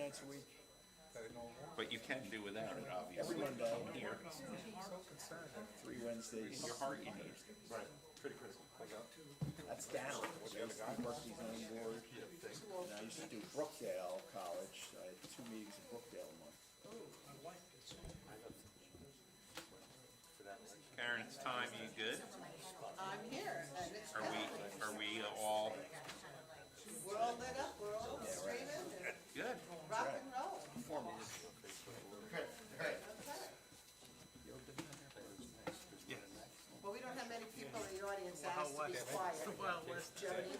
nights a week. But you can do without it, obviously. Every Monday. Here. 3 Wednesdays. Your heart you need. Right, pretty critical. That's down. I used to be Berkeley's own board. And I used to do Brookdale College. I had 2 meetings in Brookdale a month. Karen, it's time. You good? I'm here, and it's Are we all we're all lit up, we're all screaming and good? rock and roll. 4 minutes. Okay. Well, we don't have many people in the audience that has to be quiet. Jody,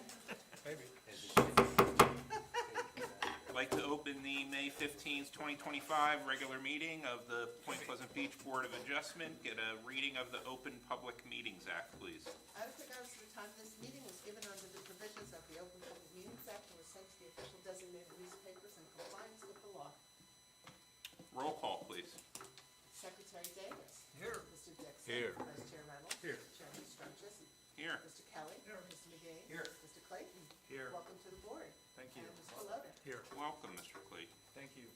I'd like to open the May 15th, 2025 regular meeting of the Point Pleasant Beach Board of Adjustment. Get a reading of the Open Public Meetings Act, please. out of regards to the time this meeting was given under the provisions of the Open Public Meetings Act and was sent to the official designated newspapers in compliance with the law. Roll call, please. Secretary Davis. Here. Mr. Dixon. Here. Vice Chair Reynolds. Here. Chairman Strunches. Here. Mr. Kelly. Here. Mr. McGee. Here. Mr. Clayton. Here. Welcome to the board. Thank you. And Mr. Loder. Here. Welcome, Mr. Clayton. Thank you.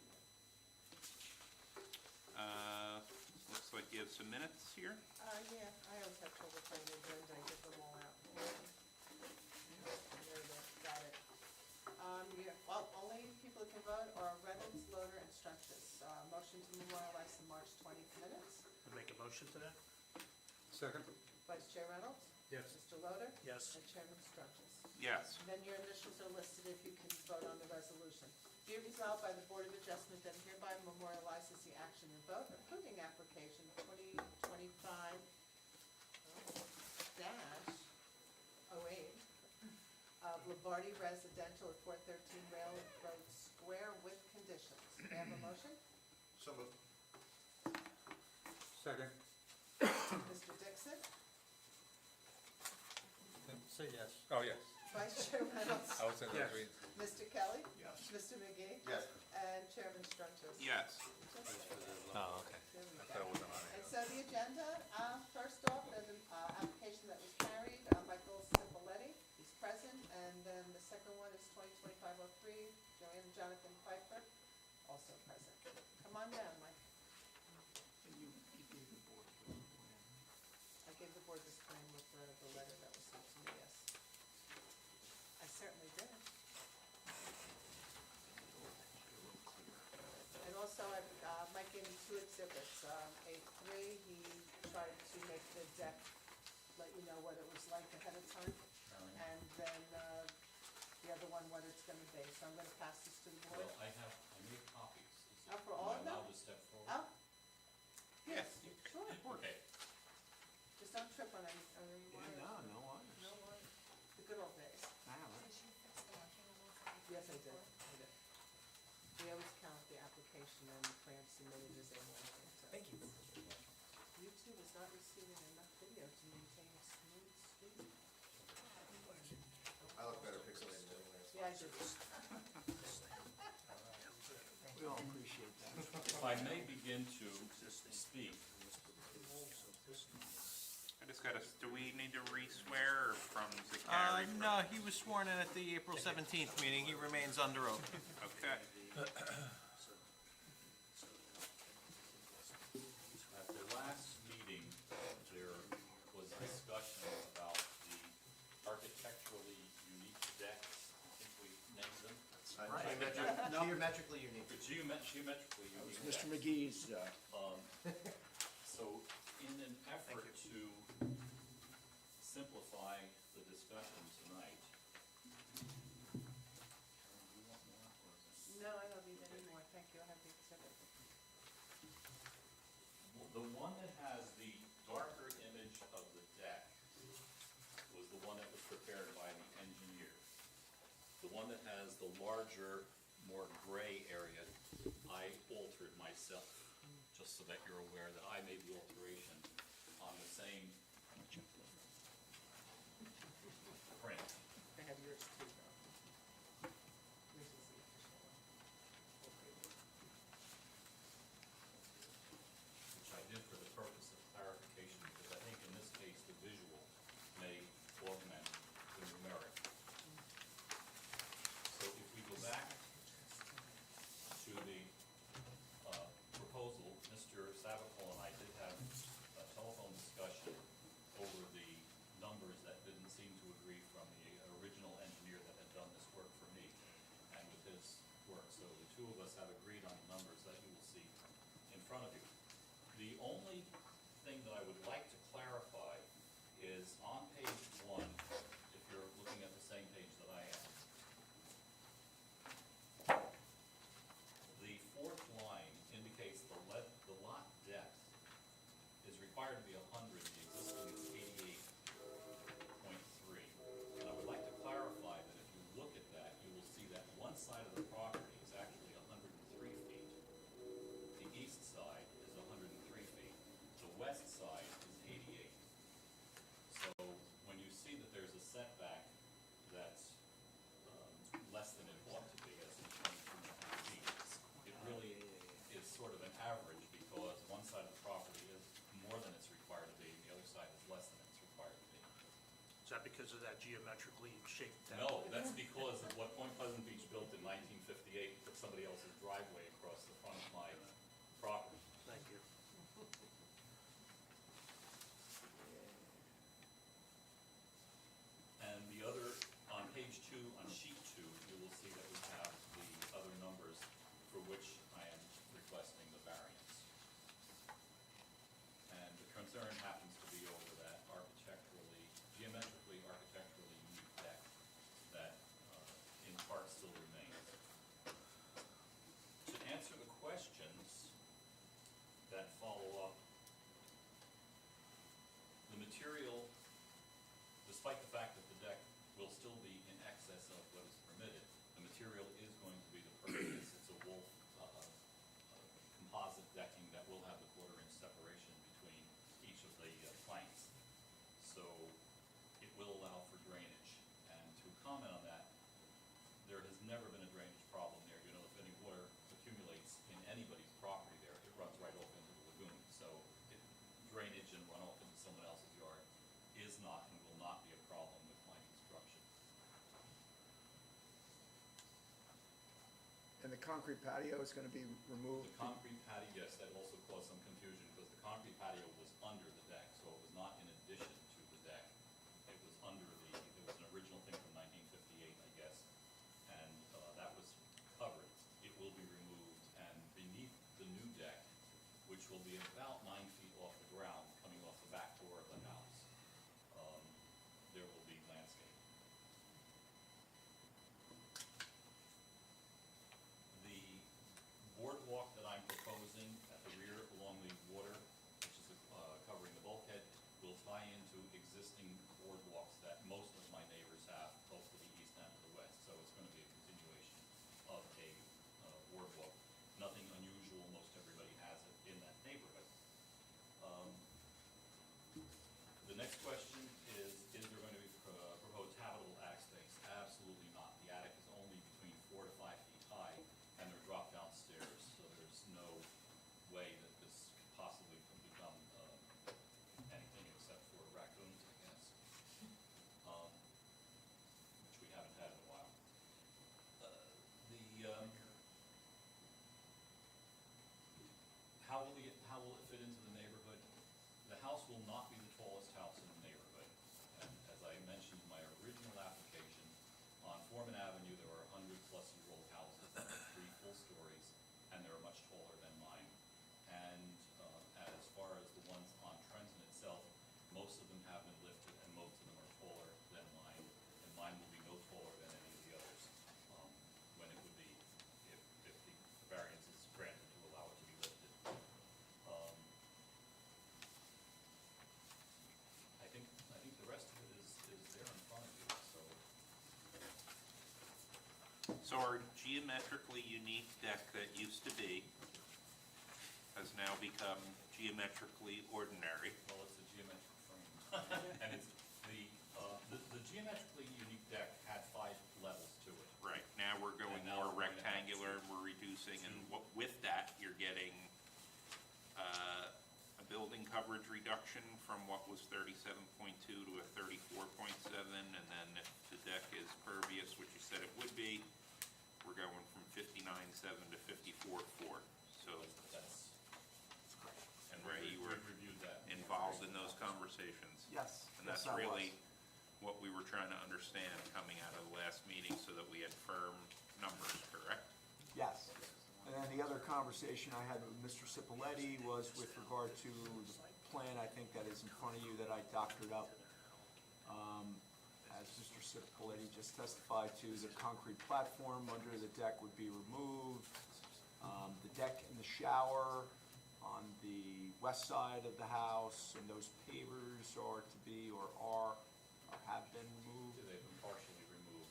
Looks like you have some minutes here. Yeah, I always have trouble finding the agenda, I get them all out. There it is, got it. Well, only people that can vote are Reynolds, Loder, and Strunches. Motion to memorialize the March 20th minutes. Make a motion to that? Second? Vice Chair Reynolds? Yes. Mr. Loder? Yes. And Chairman Strunches. Yes. Then your initials are listed if you can vote on the resolution. Be it resolved by the Board of Adjustment that hereby memorializes the action and vote approving application 2025-08 of Lombardi Residential at 413 Railroad Square with conditions. May I have a motion? So moved. Second? Mr. Dixon? Say yes. Oh, yes. Vice Chair Reynolds? I was in Yes. agreement. Mr. Kelly? Yes. Mr. McGee? Yes. And Chairman Strunches? Yes. Oh, okay. There we I go. thought it wasn't on And it. so the agenda, first off, there's an application that was carried, Michael Cipoletti, he's present, and then the second one is 2025-03, Joanne and Jonathan Pfeiffer, also present. Come on down, Mike. I gave the board this plan with the letter that was sent to me, yes. I certainly did. And also, Mike gave me 2 exhibits. A3, he tried to make the deck, let you know what it was like ahead of time. And then the other one, what it's gonna be. So I'm gonna pass this to the board. Well, I need copies. Oh, for all of them? Am I allowed to step forward? Oh, Yes. sure. Okay. Just don't trip on any wires. no honors. No wires. The good old days. Yes, I did. We always count the application and the plan submitted as A1. Thank you. YouTube is not receiving enough video to maintain a smooth stream. I look better pixelated anyways. Yeah, I do. We all appreciate that. If I may begin to speak, I just got to, do we need to re-swear or from Zachary? No, he was sworn in at the April 17th meeting. He remains under oath. Okay. at the last meeting, there was discussion about the architecturally unique decks. I think we named them. Geometrically unique. The geometrically That was unique Mr. decks. McGee's, So in an effort to simplify the discussion tonight. Do you want more, or is it- No, I don't need any more. Thank you. I have the exhibit. The one that has the darker image of the deck was the one that was prepared by the engineer. The one that has the larger, more gray area, I altered myself, just so that you're aware that I made the alteration on the same print. I have yours too, though. Yours is the official one. Which I did for the purpose of clarification, because I think in this case, the visual may augment the numeric. So if we go back to work, so the two of us have agreed on the numbers that you will see in front of you. The only thing that I would like to clarify is on page 1, if you're looking at the same page that I am, the fourth line indicates the lot depth is required to be 100, the existing is 88.3. And I would like to clarify that if you look at that, you will see that one side of the property is actually 103 feet. The east side is 103 feet. The west side is 88. So when you see that there's a setback that's less than it ought to be, as in 22.5 feet, it really is sort of an average, because one side of the property is more than it's required to be, and the other side is less than it's required to be. Is that because of that geometrically shaped deck? No, that's because of what Point Pleasant Beach built in 1958, put somebody else's driveway across the front of my property. Thank you. And the other, on page 2, on sheet 2, you will see that we have the other numbers for which I am requesting the variance. And the concern happens to be over that geometrically, architecturally unique deck that in part still remains. To answer the questions that follow up, the material, despite the fact that the deck will still be in excess of what is permitted, the material is going to be the pervious. It's a wolf composite decking that will have the 1/4-inch separation between each of the planks. So it will allow for drainage. And to comment on that, there has never been a drainage problem there. You know, if any water accumulates in anybody's property there, it runs right off into the lagoon. So drainage and runoff into someone else's yard is not and will not be a problem with my construction. And the concrete patio is gonna be removed? The concrete patio, yes, that also caused some confusion, because the concrete patio was under the deck, so it was not in addition to the deck. It was under it was an original thing from 1958, I guess, and that was covered. It will be removed, and beneath the new deck, which will be about 9 feet off the ground, coming off the back door of the house, there will be landscape. The boardwalk that I'm proposing at the rear along the water, which is covering the bulkhead, will tie into existing boardwalks that most of my neighbors have, both to the east and to the west. So it's going to be a continuation of a boardwalk. Nothing unusual, most everybody has it in that neighborhood. The next question is there going to be proposed habitable attic space? Absolutely not. The attic is only between 4 to 5 feet high, and they're drop-down stairs, so there's no way that this could possibly become anything except for raccoons, I guess, which we haven't had in a while. How will it fit into the neighborhood? The house will not be the tallest house in the neighborhood. And as I mentioned in my original application, on Foreman Avenue, there are 100-plus-year-old houses that are 3 full stories, and they're much taller than mine. And as far as the ones on Trenton itself, most of them have been lifted, and most of them are taller than mine, and mine will be no taller than any of the others, when it would be, if the variance is granted to allow it to be lifted. I think the rest of it is there in front of you, so. So our geometrically unique deck that used to be has now become geometrically ordinary. Well, it's a geometric frame. And it's the geometrically unique deck had 5 levels to it. Right, now we're going And now more we're going to have rectangular, we're reducing, and with that, you're getting a building coverage reduction from what was 37.2 to a 34.7, and then if the deck is pervious, which you said it would be, we're going from 59.7 to 54.4. So, That's correct. and Ray, we you were reviewed that. involved in those conversations. Yes. And that's yes, I was. really what we were trying to understand coming out of the last meeting, so that we had firm numbers, correct? conversation I had with Mr. Cipoletti was with regard to the plan, I think that is in front of you that I doctored up. As Mr. Cipoletti just testified to, the concrete platform under the deck would be removed. The deck and the shower on the west side of the house, and those pavers are to be, or have been removed. They've been partially removed.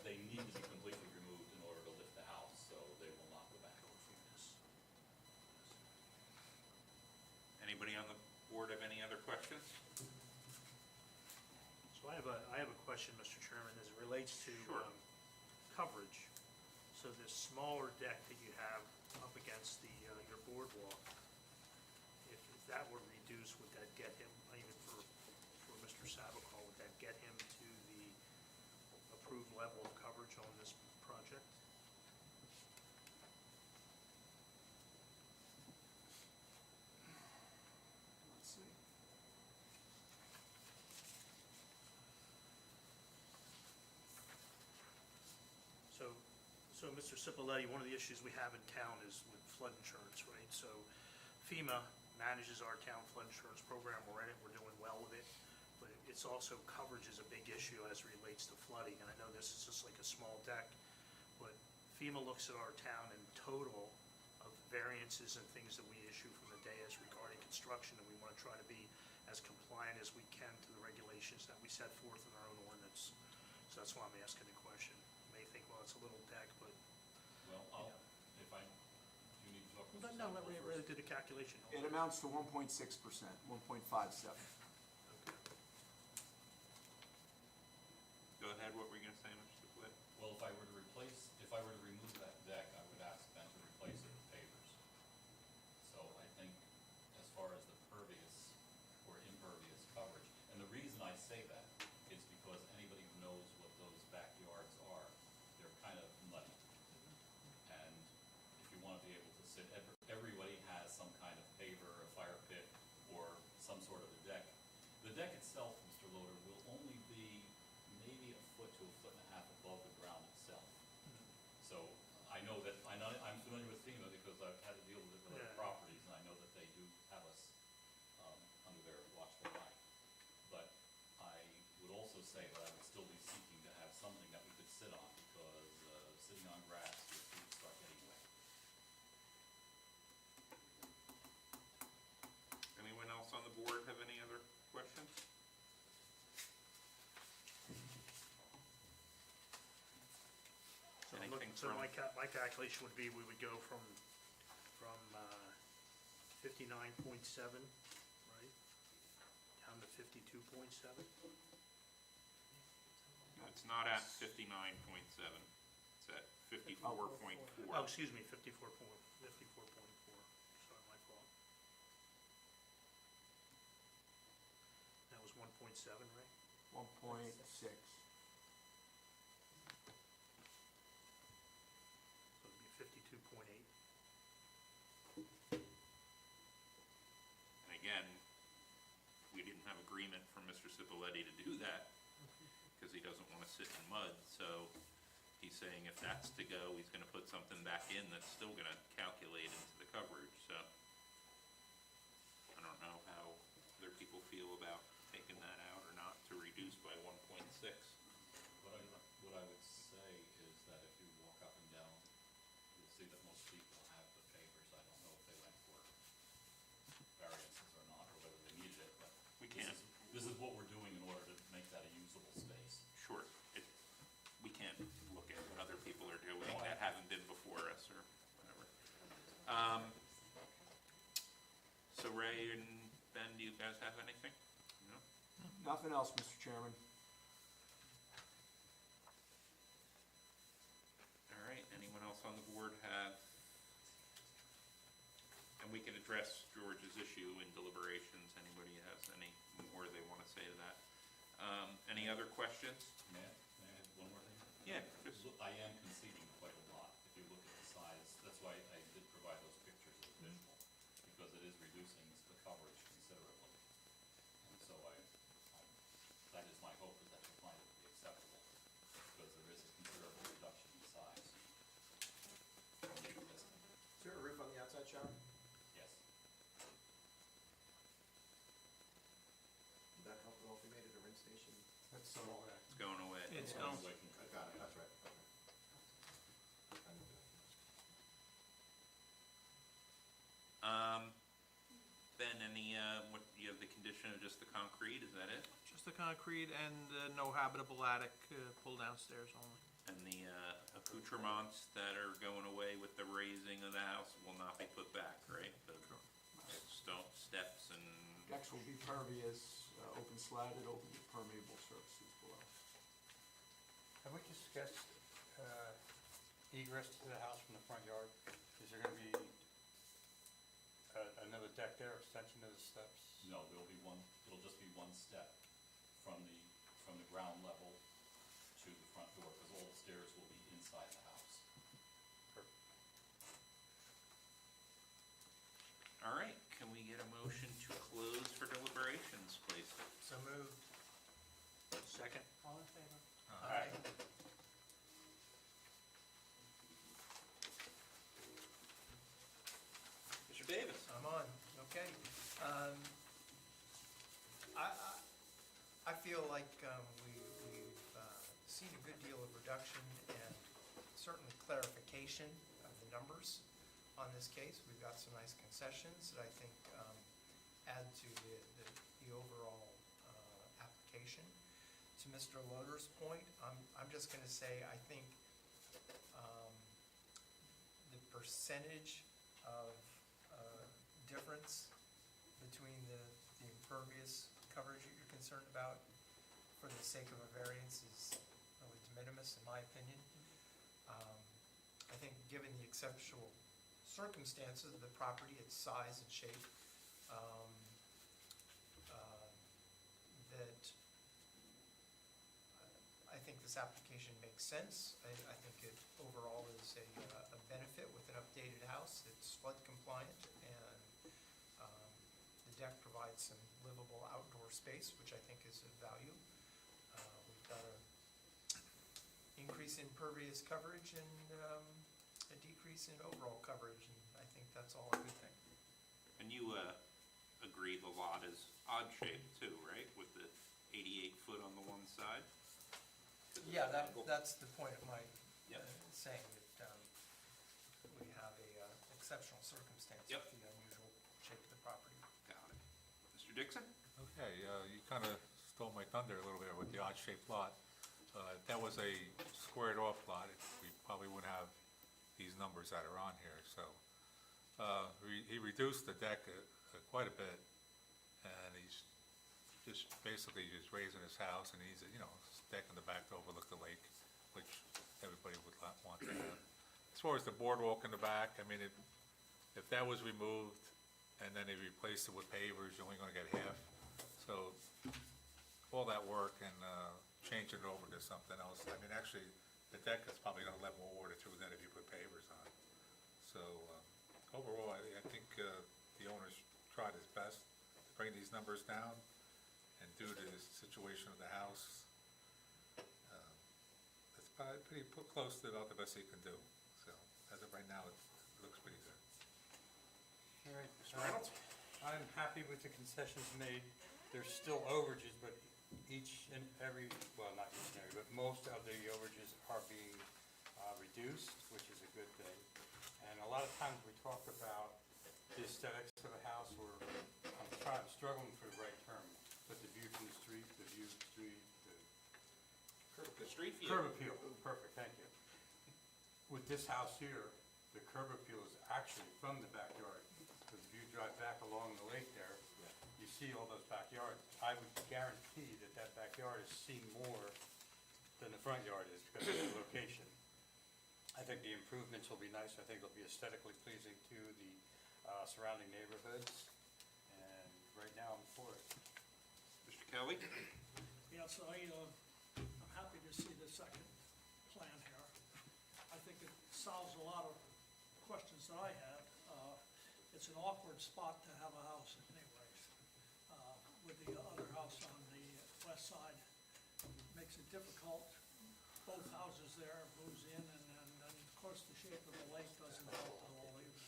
They need to be completely removed in order to lift the house, so they will not go back. Anybody on the board have any other questions? So I have a question, Mr. Chairman, as it relates to Sure. Coverage. So this smaller deck that you have up against your boardwalk, if that were reduced, would that get him, even for Mr. Sabacol, would that get him to the approved level of coverage on this project? Let's see. So Mr. Cipoletti, one of the issues we have in town is with flood insurance, right? So FEMA manages our town flood insurance program. We're in it, we're doing well with it. But it's also, coverage is a big issue as it relates to flooding. And I know this is just like a small deck, but FEMA looks at our town in total of variances and things that we issue from the day as regarding construction, and we want to try to be as compliant as we can to the regulations that we set forth in our own ordinance. So that's why I'm asking the question. You may think, well, it's a little deck, but Well, if I, do you need to talk with Mr. no, Sabacol let me first? really do the calculation. It amounts to 1.6%, 1.57. Okay. Go ahead, what were you gonna say, Mr. Cipoletti? Well, if I were to remove that deck, I would ask them to replace it with pavers. So I think as far as the pervious or impervious coverage, and the reason I say that is because anybody who knows what those backyards are, they're kind of muddy. And if you want to be able to sit, everybody has some kind of paver, a fire pit, or some sort of a deck. The deck itself, Mr. Loader, will only be maybe a foot to a foot and a half above the ground itself. So I know that, I'm familiar with FEMA because I've had to deal with it with other Yeah. properties, and I know that they do have us under their watchful eye. But I would also say that I would still be seeking to have something that we could sit on, because sitting on grass, your feet start getting wet. Anyone else on the board have any other questions? So I'm Anything looking, so from- my calculation would be, we would go from 59.7, right, down to 52.7? It's not at 59.7, it's at 54.4. Oh, excuse me, 54.4, sorry, my fault. That was 1.7, right? 1.6. So it'd be 52.8. And again, we didn't have agreement from Mr. Cipoletti to do that, because he doesn't want to sit in mud, so he's saying if that's to go, he's gonna put something back in that's still gonna calculate into the coverage, so. I don't know how other people feel about taking that out or not to reduce by 1.6. What I would say is that if you walk up and down, you'll see that most people have the pavers. I don't know if they went for variances or not, or whether they needed it, but We can't. this is what we're doing in order to make that a usable space. Sure, we can't look at what other people are doing that haven't been before us or whatever. So Ray and Ben, do you guys have anything? No? Nothing else, Mr. Chairman. All right, anyone else on the board have? And we can address George's issue in deliberations, anybody has any more they want to say to that. Any other questions? May I add one more thing? Yeah, just, I am conceding quite a lot. If you look at the size, that's why I did provide those pictures as visual, because it is reducing the coverage considerably. And so that is my hope, is that you'll find it to be acceptable, because there is a considerable reduction in size from the existing. Is That's It's going away. It's I going, got it, that's right, okay. Ben, any, what, you have the condition of just the concrete, is that it? just the concrete and no habitable attic, pull downstairs only. And the accoutrements that are going away with the raising of the house will not be put back, right? The stone steps and, Decks will be pervious, open slatted, open permeable surfaces below. Have we discussed egress to the house from the front yard? Is there gonna be another deck there, extension of the steps? No, there'll just be one step from the ground level to the front door, because all the stairs will be inside the house. all right, can we get a motion to close for deliberations, please? So moved. Second. All in favor? Aye. Mr. Davis? I'm on, okay. I feel like we've seen a good deal of reduction and certainly clarification of the numbers on this case. We've got some nice concessions that I think add to the overall application. To Mr. Loder's point, I'm just gonna say, I think the percentage of difference between the impervious coverage that you're concerned about for the sake of a variance is really de minimis, in my opinion. I think given the exceptional circumstances of the property, its size and shape, that I think this application makes sense. I think it overall is a benefit with an updated house that's flood compliant, and the deck provides some livable outdoor space, which I think is of value. We've got a increase in pervious coverage and a decrease in overall coverage, and I think that's all a good thing. And you agree the lot is odd shaped too, right, with the 88 foot on the one side? Yeah, that's the point of my Yep. saying that we have a exceptional circumstance Yep. with the unusual shape of the property. Got it. Mr. Dixon? Okay, you kind of stole my thunder a little bit with the odd-shaped lot. If that was a squared-off lot, we probably wouldn't have these numbers that are on here, so. He reduced the deck quite a bit, and he's just basically just raising his house, and he's, deck in the back to overlook the lake, which everybody would want to have. As far as the boardwalk in the back, I mean, if that was removed, and then they replaced it with pavers, you're only gonna get half. So, all that work and changing it over to something else, I mean, actually, the deck is probably gonna let more water through than if you put pavers on. So, overall, I think the owner's tried his best to bring these numbers down, and due to the situation of the house, it's probably pretty close to about the best he can do. So, as of right now, it looks pretty good. All right. Mr. Reynolds? I'm happy with the concessions made. There's still overages, but each and every, well, not each and every, but most of the overages are being reduced, which is a good thing. And a lot of times we talk about the aesthetics of a house, or I'm struggling for the right term, but the view from the street, the view of the street, The street view. curb appeal, perfect, thank you. With this house here, the curb appeal is actually from the backyard. Because if you drive back along the lake there, you see all those backyards. I would guarantee that that backyard is seen more than the front yard is because of the location. I think the improvements will be nice. I think it'll be aesthetically pleasing to the surrounding neighborhoods. And right now, I'm for it. Mr. Kelly? Yes, I'm happy to see the second plan here. I think it solves a lot of questions that I had. It's an awkward spot to have a house anyways. With the other house on the west side, makes it difficult. Both houses there moves in, and then, of course, the shape of the lake doesn't help at all either.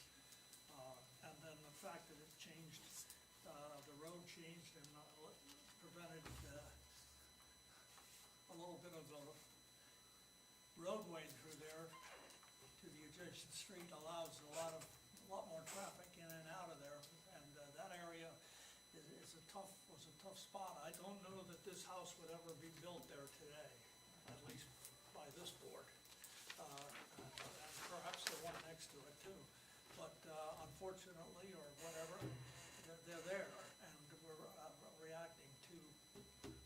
And then the fact that it changed, the road changed and prevented of a roadway through there to the adjacent street allows a lot more traffic in and out of there. And that area was a tough spot. I don't know that this house would ever be built there today, at least by this board. And perhaps the one next to it too. But unfortunately, or whatever, they're there, and we're reacting to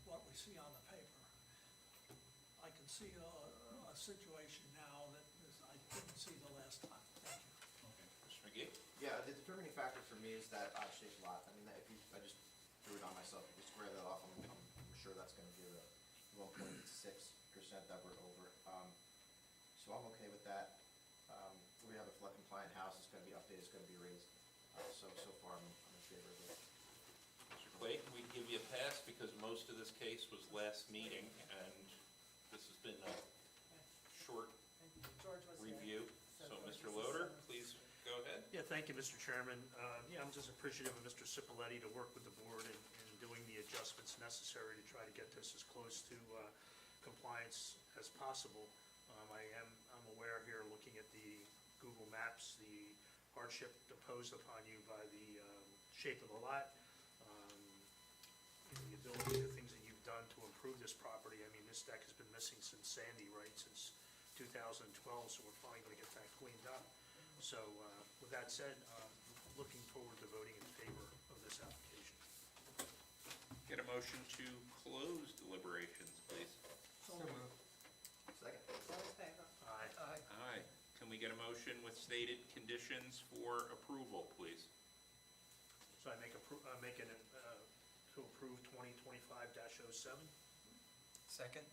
what we see on the paper. I can see a situation now that I didn't see the last time. Thank you. Mr. McGee? Yeah, the determining factor for me is that odd-shaped lot. I mean, I just threw it on myself, if you square that off, I'm sure that's gonna give a 1.6% that we're over. So I'm okay with that. We have a flood compliant house, it's gonna be updated, it's gonna be raised. So far, I'm in favor of it. Mr. Clayton, we give you a pass because most of this case was last meeting, and this has been a short And George was here. review. So, Mr. Loader, please go ahead. Yeah, thank you, Mr. Chairman. Yeah, I'm just appreciative of Mr. Cipoletti to work with the board in doing the adjustments necessary to try to get this as close to compliance as possible. I'm aware here, looking at the Google Maps, the hardship imposed upon you by the shape of the lot, the ability, the things that you've done to improve this property. I mean, this deck has been missing since Sandy, right, since 2012, so we're finally going to get that cleaned up. So with that said, looking forward to voting in favor of this application. Get a motion to close deliberations, please. So Second. All in favor? Aye. Aye. Can we get a motion with stated conditions for approval, please? So I make to approve 2025-07. Second?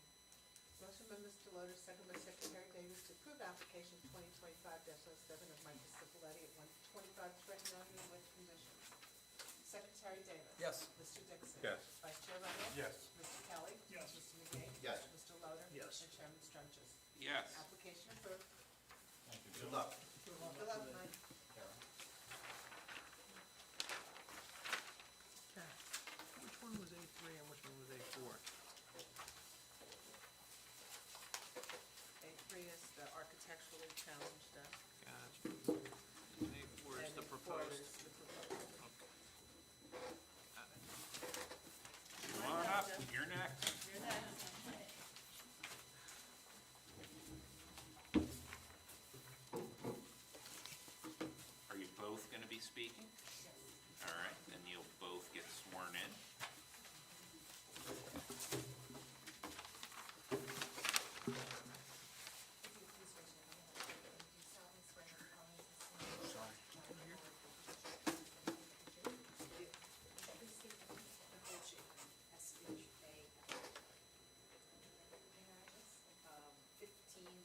Motion by Mr. Loder, second by Secretary Davis to approve application 2025-07 of Michael Cipoletti at 125 Trenton Avenue with conditions. Secretary Davis. Yes. Mr. Dixon. Yes. Vice Chair Reynolds. Yes. Mr. Kelly. Yes. Mr. McGee. Yes. Mr. Loder. Yes. And Chairman Strunches. Yes. Application approved. Good luck. Good luck. Good luck, Mike. Which one was A3 and which one was A4? A3 is the architecturally challenged, Gotcha. And A4 is and the A4 proposed. is the proposed. Come on up, you're next. You're next. Are you both gonna be speaking? All right, then you'll both get sworn in.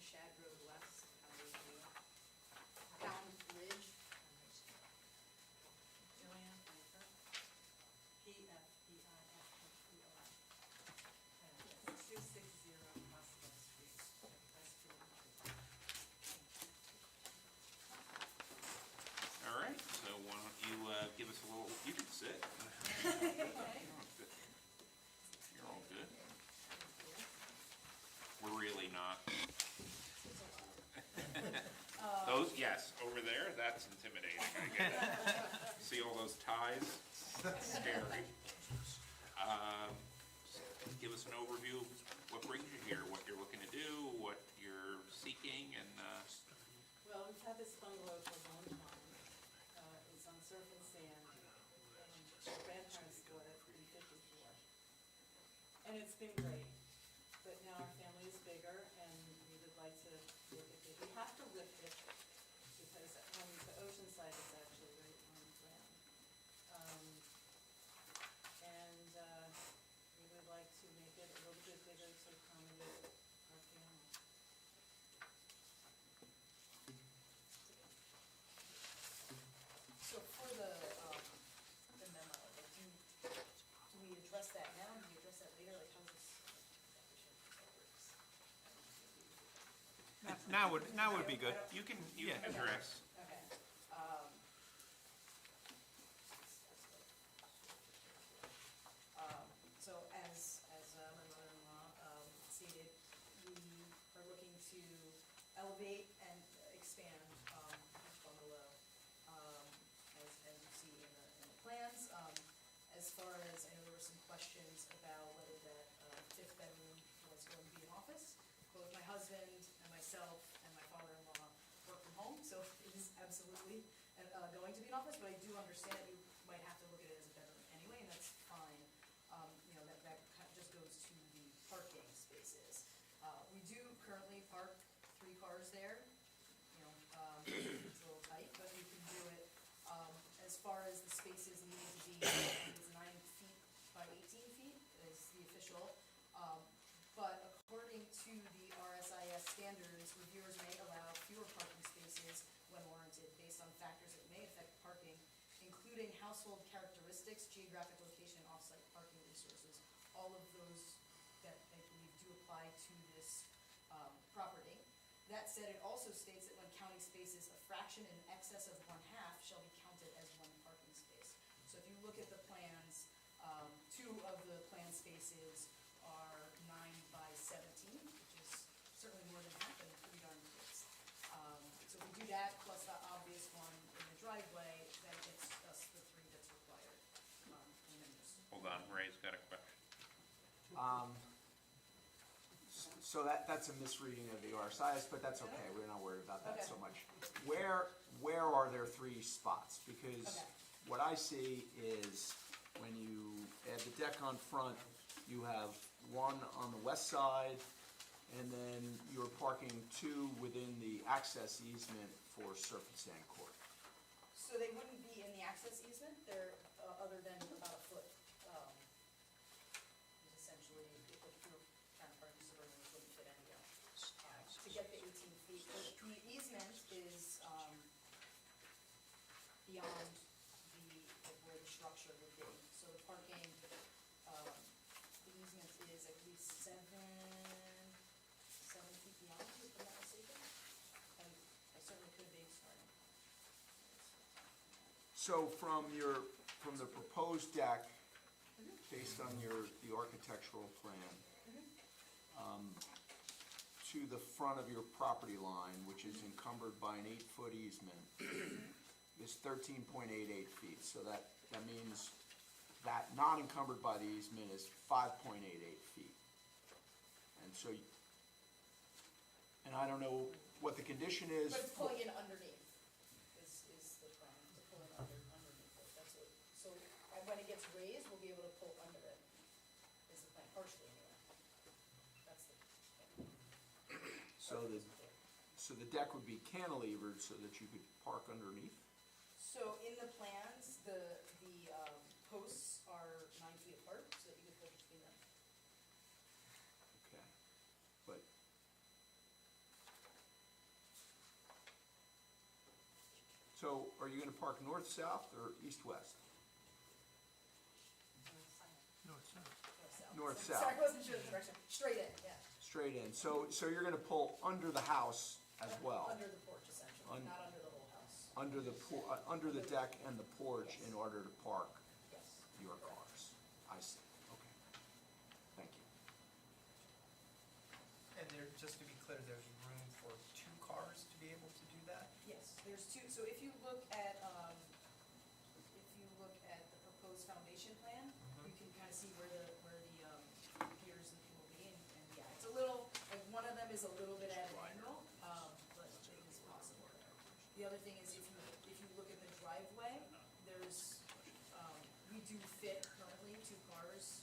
Shad Road West, Down Ridge. Joanne Pfeiffer. P-F-E-I-F-F-E-R. 260 Prospect Street, Westfield. All right, so why don't you give us a little, you can sit. You're all good. We're really not. Those, yes, over there, that's intimidating, I get it. See all those ties? Scary. Give us an overview of what brings you here, what you're looking to do, what you're seeking, and, Well, we've had this bungalow for a long time. It's on surf and sand, and my grandparents bought it in '54. And it's been great, but now our family is bigger, and we would like to lift it. We have to lift it, because on the ocean side, it's actually right on land. And we would like to make it a little bit bigger to accommodate our family. So for the memo, like, do we address that now, do we address that later, like, how does this? Now would be good. you can Yeah. address. Okay. So as my mother-in-law stated, as far as, I know there were some questions about whether that fifth bedroom was going to be an office. Both my husband and myself and my father-in-law work from home, so it is absolutely going to be an office, but I do understand you might have to look at it as a bedroom anyway, and that's fine. That just goes to the parking spaces. We do currently park 3 cars there. It's a little tight, but we can do it. As far as the spaces needing to be, it's 9 feet by 18 feet is the official. But according to the RSIS standards, reviewers may allow fewer parking spaces when warranted based on factors that may affect parking, including household characteristics, geographic location, off-site parking resources. All of those that I believe do apply to this property. That said, it also states that when counting spaces, a fraction in excess of 1/2 shall be counted as 1 parking space. So if you look at the plans, 2 of the planned spaces are 9 by 17, which is certainly more than half and pretty darn close. So if we do that, plus the obvious one in the driveway, that gets us the 3 that's required. And then there's Hold on, Ray's got a question. So that's a misreading of the RSIS, but that's okay, we're not worried about that so much. Where are there 3 spots? Because Okay. what I see is when you add the deck on front, you have 1 on the west side, and then you're parking 2 within the access easement for surface sand court. So they wouldn't be in the access easement, they're, other than about a foot, is essentially, if you were trying to park the Suburban, it wouldn't fit anywhere. To get the 18 feet, the easement is, beyond where the structure would be. So the parking, the easement is at least 7 feet beyond, if I'm not mistaken. And I certainly could be starting. So from the proposed deck, based on the architectural plan, to the front of your property line, which is encumbered by an 8-foot easement, is 13.88 feet. So that means that not encumbered by the easement is 5.88 feet. And so, and I don't know what the condition is. But it's pulling in underneath is the plan, to pull in underneath it, that's what, so when it gets raised, we'll be able to pull under it, is the plan, partially anyway. That's the plan. So the deck would be cantilevered so that you could park underneath? So in the plans, the posts are 9 feet apart, so that you could put between them. Okay, but. So are you gonna park north-south or east-west? North-south. North-south. Sorry, I wasn't sure the direction, straight in, yeah. Straight in, so you're gonna pull under the house as well? Under the porch essentially, not under the whole house. Under the deck and the porch in order to park Yes. your cars? I see, okay. Thank you. And there, just to be clear, there's room for 2 cars to be able to do that? Yes, there's 2, so if you look at the proposed foundation plan, you can kind of see where the piers will be, and yeah, it's a little, like, one of them is a little bit at an angle, but it is possible there. The other thing is, if you look at the driveway, there's, we do fit currently 2 cars,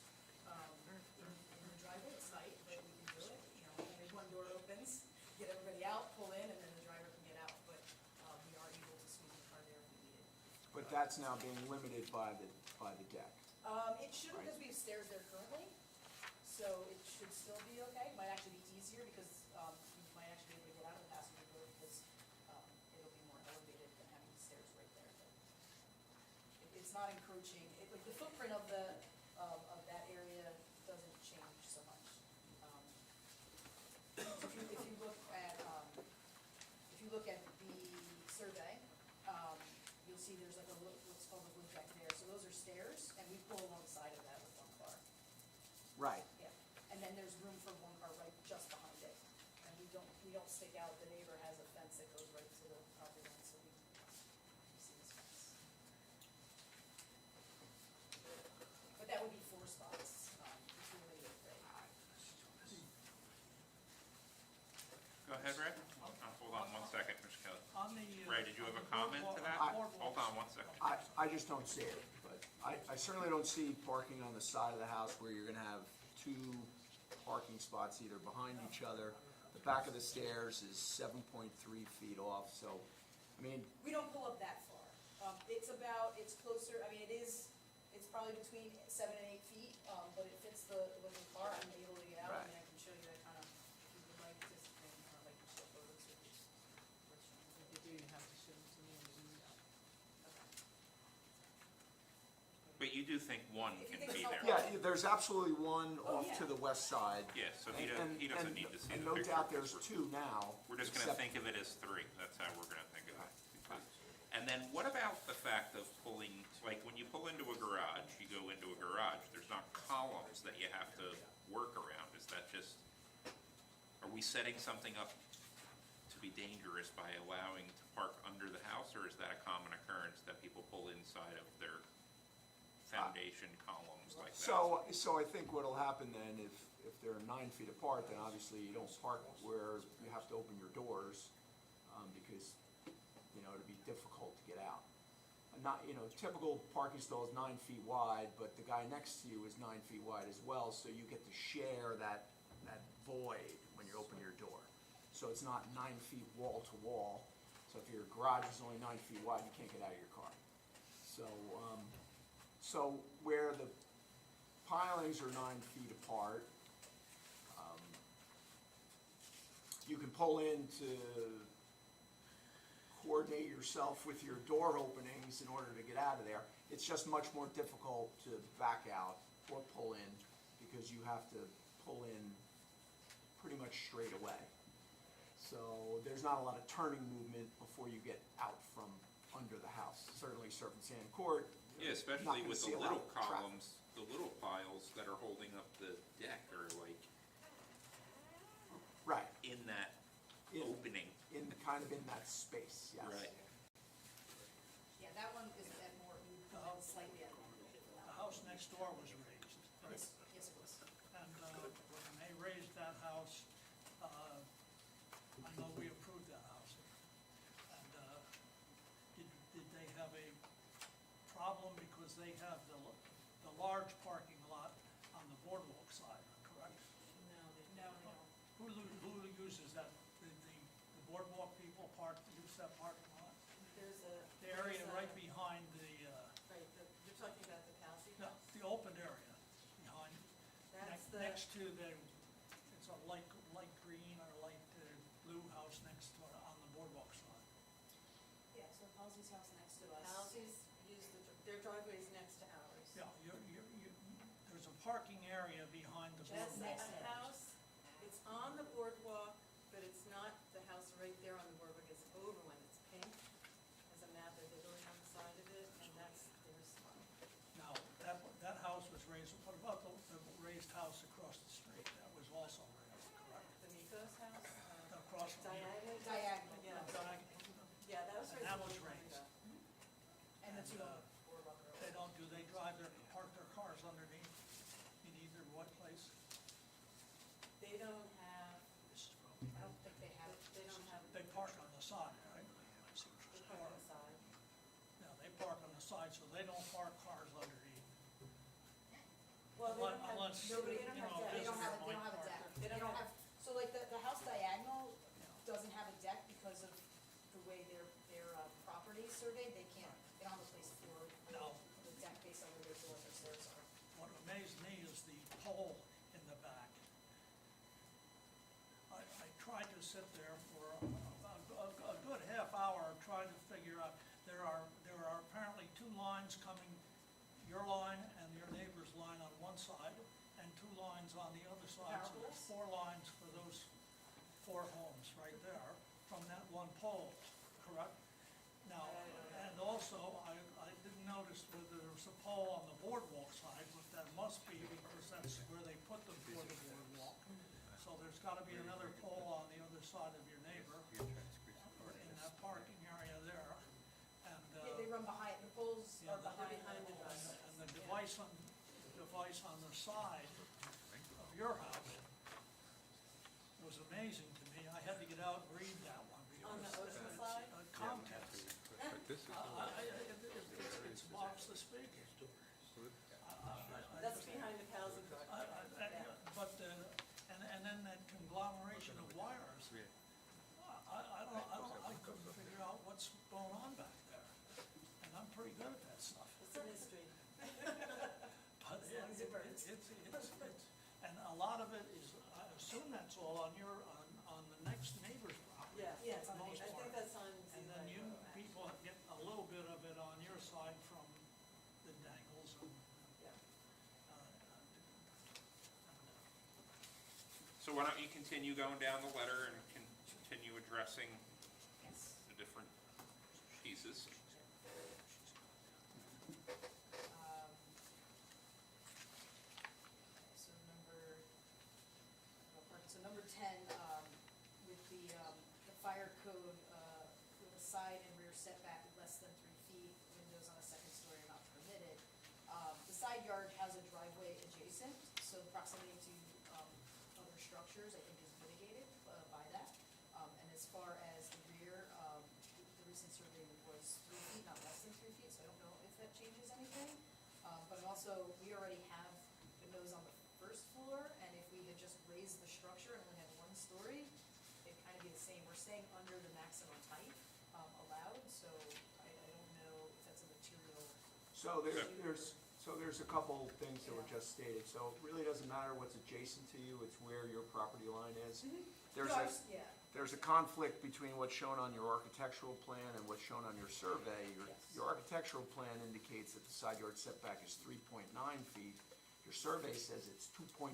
in the driveway, it's tight, but we can do it, and if one door opens, get everybody out, pull in, and then the driver can get out, but, we are able to squeeze the car there if we need it. But that's now being limited by the deck? It shouldn't, because we have stairs there currently, so it should still be okay. It might actually be easier because, you might actually be able to get out of the passenger door because, it'll be more elevated than having the stairs right there. But it's not encroaching, like, the footprint of that area doesn't change so much. So if you look at the survey, you'll see there's like what's called a wood deck there. So those are stairs, and we pull alongside of that with 1 car. Right. Yeah, and then there's room for 1 car right just behind it. And we don't stick out, the neighbor has a fence that goes right to the property line, so we see this fence. ahead, Ray. Hold on one second, Mr. Kelly. On the. Ray, did you have a comment to that? Hold on one second. I just don't see it, but I certainly don't see parking on the side of the house where you're gonna have two parking spots either behind each other. The back of the stairs is 7.3 feet off, so, I mean, We don't pull up that far. It's closer, I mean, it's probably between 7 and 8 feet, but it fits the car, I'm able to get out, Right. and I can show you that kind of, if you would like, just, like, show photos of this. If you do, you have to show them to me and zoom it out. But you do think one If you can think be it's there? helpful. yeah, there's absolutely one Oh, off to yeah. the west side. Yeah, so he And- doesn't and- need to see and the picture. no doubt there's because two now. We're just gonna except- think of it as three, that's how we're gonna think of it. And then what about the fact of pulling, like, when you pull into a garage, you go into a garage, there's not columns that you have to work around, is that just, are we setting something up to be dangerous by allowing to park under the house, or is that a common occurrence that people pull inside of their foundation columns like that? So I think what'll happen then, if they're 9 feet apart, then obviously you don't park where you have to open your doors, because, you know, it'd be difficult to get out. Not, you know, typical parking stall is 9 feet wide, but the guy next to you is 9 feet wide as well, so you get to share that void when you open your door. So it's not 9 feet wall to wall, so if your garage is only 9 feet wide, you can't get out of your car. So where the pilings are 9 feet apart, you can pull in to coordinate yourself with your door openings in order to get out of there. It's just much more difficult to back out or pull in because you have to pull in pretty much straight away. So there's not a lot of turning movement before you get out from under the house. Certainly Serpent Sand Court. Yeah, not especially gonna with see the a lot little of traffic. columns, the little piles that are holding up the deck are like Right, in that In- opening. kind of in that space, yes. Right. Yeah, that one is at more, slightly at more. The house next door was raised, right? Yes, yes, it was. And when they raised that house, I know we approved that house. And did they have a problem because they have the large parking lot on the boardwalk side, correct? No. Who uses that? The boardwalk people use that parking lot? There's a. The area there's a- right behind the, Right, you're talking about the Palsy no, house? the open area behind, That's the, next to it's a light green or light blue house next to, on the boardwalk side. yeah, so Palsy's house next to us. Palsy's their driveway is next to ours. Yeah, there's a parking area behind the That's boardwalk. a house, it's on the boardwalk, but it's not the house right there on the boardwalk, it's over when it's pink. There's a map that they're building on the side of it, and that's their spot. Now, that house was raised, what about the raised house across the street? That was also raised, correct? The Miko's house? Across from you. Diagonal? Diagonal, yeah. Diagonal. Yeah, that was And raised. that a was long time raised. ago. And the two on the boardwalk are over. Do they park their cars underneath in either what place? They don't have, This is I don't think they have, they don't have. They park on the side, right? They park on the side. Yeah, they park on the side, so they don't park cars underneath. Well, they don't have, Unless, nobody, you they know, don't have visitor deck, might they don't have a deck. They park don't have, so like the house diagonal doesn't have a deck because of the way their property is surveyed, they can't, they don't have a place for No. the deck based on where their doors or stairs are. What amazed me is the pole in the back. I tried to sit there for a good half hour trying to figure out, there are apparently two lines coming, your line and your neighbor's line on one side, and two lines on the other side. So there's Power 4 lines for those 4 homes right there from that one pole, correct? Now, and also, I didn't notice whether there was a pole on the boardwalk side, but that must be because that's where they put them for the boardwalk. So there's gotta be another pole on the other side of your neighbor, or in that parking area there, and, Yeah, they run behind, the poles yeah, are behind the and house. the device on the side of your house was amazing to me. I had to get out and read that one On the because ocean it's, side? context. But this is all, It's marvelously speaking. That's behind the cows and garden. But, and then that conglomeration of wires, I couldn't figure out what's going on back there. And I'm pretty good at that stuff. It's a mystery. But As long as it burns. and a lot of it is, I assume that's all on your, on the next neighbor's property. Yeah, it's for the on, most I think part. that's on And then you Zero, actually. people get a little bit of it on your side from the Dangles and, Yeah. So why don't you continue going down the letter and continue addressing Yes. the different pieces? So number 10, with the fire code, with a side and rear setback of less than 3 feet, windows on a second story are not permitted. The side yard has a driveway adjacent, so proximity to, other structures, I think, is mitigated, by that. And as far as the rear, the recent survey was 3 feet, not less than 3 feet, so I don't know if that changes anything. But also, we already have windows on the first floor, and if we had just raised the structure and only had 1 story, it'd kind of be the same. We're staying under the maximum height, allowed, so I don't know if that's a material. So there's a couple things that were just stated, so it really doesn't matter what's adjacent to you, it's where your property line is. There's No, a, yeah, there's a conflict between what's shown on your architectural plan and what's shown on your survey. Your architectural plan indicates that the side yard setback is 3.9 feet. Your survey says it's 2.4.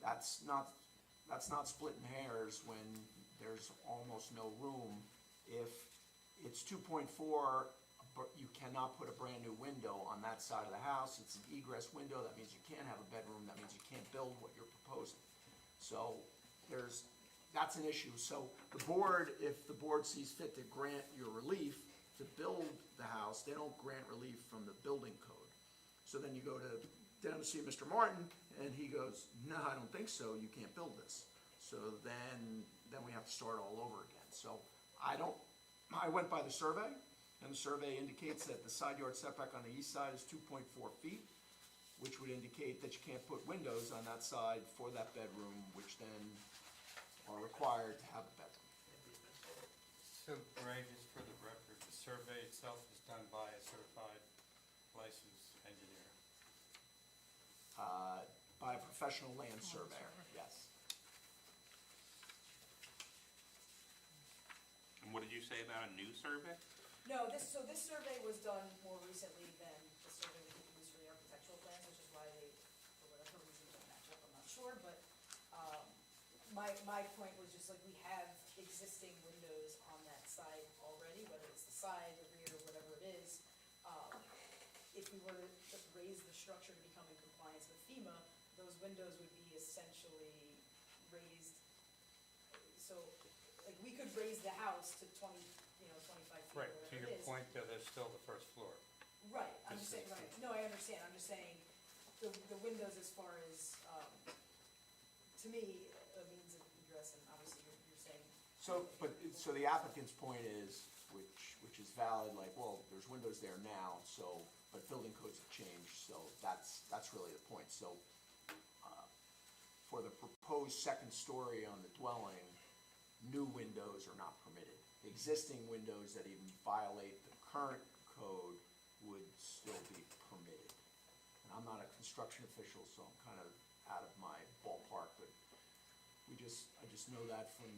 That's not splitting hairs when there's almost no room. If it's 2.4, but you cannot put a brand-new window on that side of the house, it's an egress window, that means you can't have a bedroom, that means you can't build what you're proposing. So that's an issue. So the board, if the board sees fit to grant your relief to build the house, they don't grant relief from the building code. So then you go down to see Mr. Martin, and he goes, no, I don't think so, you can't build this. So then we have to start all over again. So I went by the survey, and the survey indicates that the side yard setback on the east side is 2.4 feet, which would indicate that you can't put windows on that side for that bedroom, which then are required to have a bedroom. So, Ray, just for the record, the survey itself is done by a certified licensed engineer. By a professional land surveyor, yes. And what did you say about a new survey? no, this survey was done more recently than the survey we used for the architectural plans, which is why they, for whatever reason, don't match up, I'm not sure, but, my point was just like, we have existing windows on that side already, whether it's the side, the rear, whatever it is. If we were to just raise the structure to become in compliance with FEMA, those windows would be essentially raised, so, like, we could raise the house to 25 feet, or Right, to whatever your it is. point, though, there's still the first floor. Right, I'm This just saying, is- right, no, I understand, I'm just saying, the windows as far as, to me, a means of egress, and obviously you're saying. So the applicant's point is, which is valid, like, well, there's windows there now, so, but building codes have changed, so that's really the point. So, for the proposed second story on the dwelling, new windows are not permitted. Existing windows that even violate the current code would still be permitted. And I'm not a construction official, so I'm kind of out of my ballpark, but I just know that from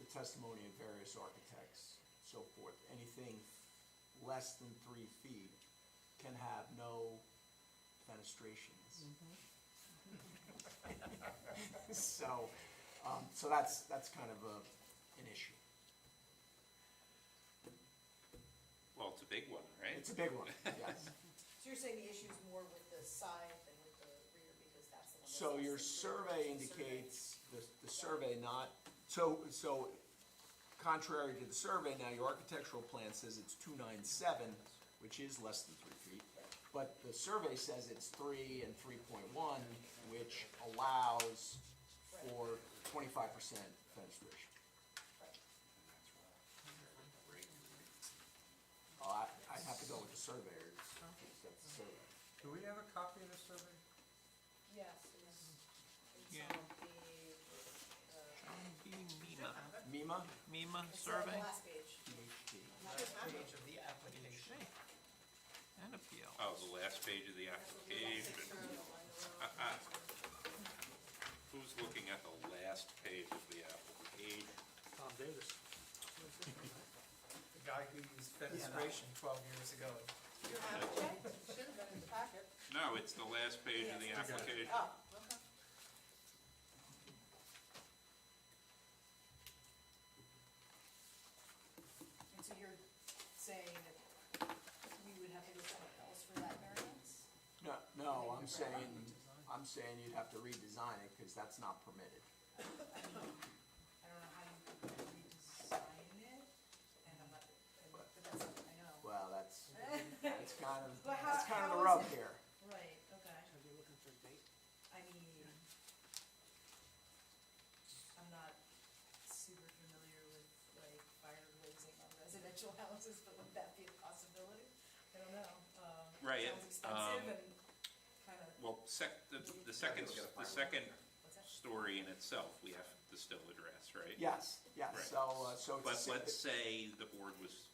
the testimony of various architects, so forth. Anything less than 3 feet can have no fenestrations. So that's kind of an issue. Well, it's a big one, right? It's a big one, yes. So you're saying the issue's more with the side than with the rear, because that's the one that's. So your less than survey 3, indicates, the survey not, so contrary to the survey, now your architectural plan says it's 297, which is less than 3 feet. But the survey says it's 3 and 3.1, which allows for 25% fenestration. Right. Oh, I'd have to go with the surveyor, that's the survey. Do we have a copy of the survey? Yes, it's Yeah. on page, MEMA? MEMA it's survey the last page. Last page of the application. and appeal. Oh, the last page of the application. Who's looking at the last page of the application? Tom Davis. The guy who used fenestration 12 years ago. You have it, Jay? Should have been in the packet. No, it's the last page of the application. Oh, okay. And so you're saying that we would have to go somewhere else for that variance? No, I'm saying you'd have to redesign it, because that's not permitted. I don't know how you could redesign it, and I'm not, but that's something I know. Well, that's kind of, But how- that's kind of how the is rub it- here. Right, okay. I mean, I'm not super familiar with like fire glazing on residential houses, but would that be a possibility? I don't know. Right, Sounds expensive and kinda, Well, the second what's that? story in itself, we have to still address, right? Yes, yes, Right. so But it's, let's say the board was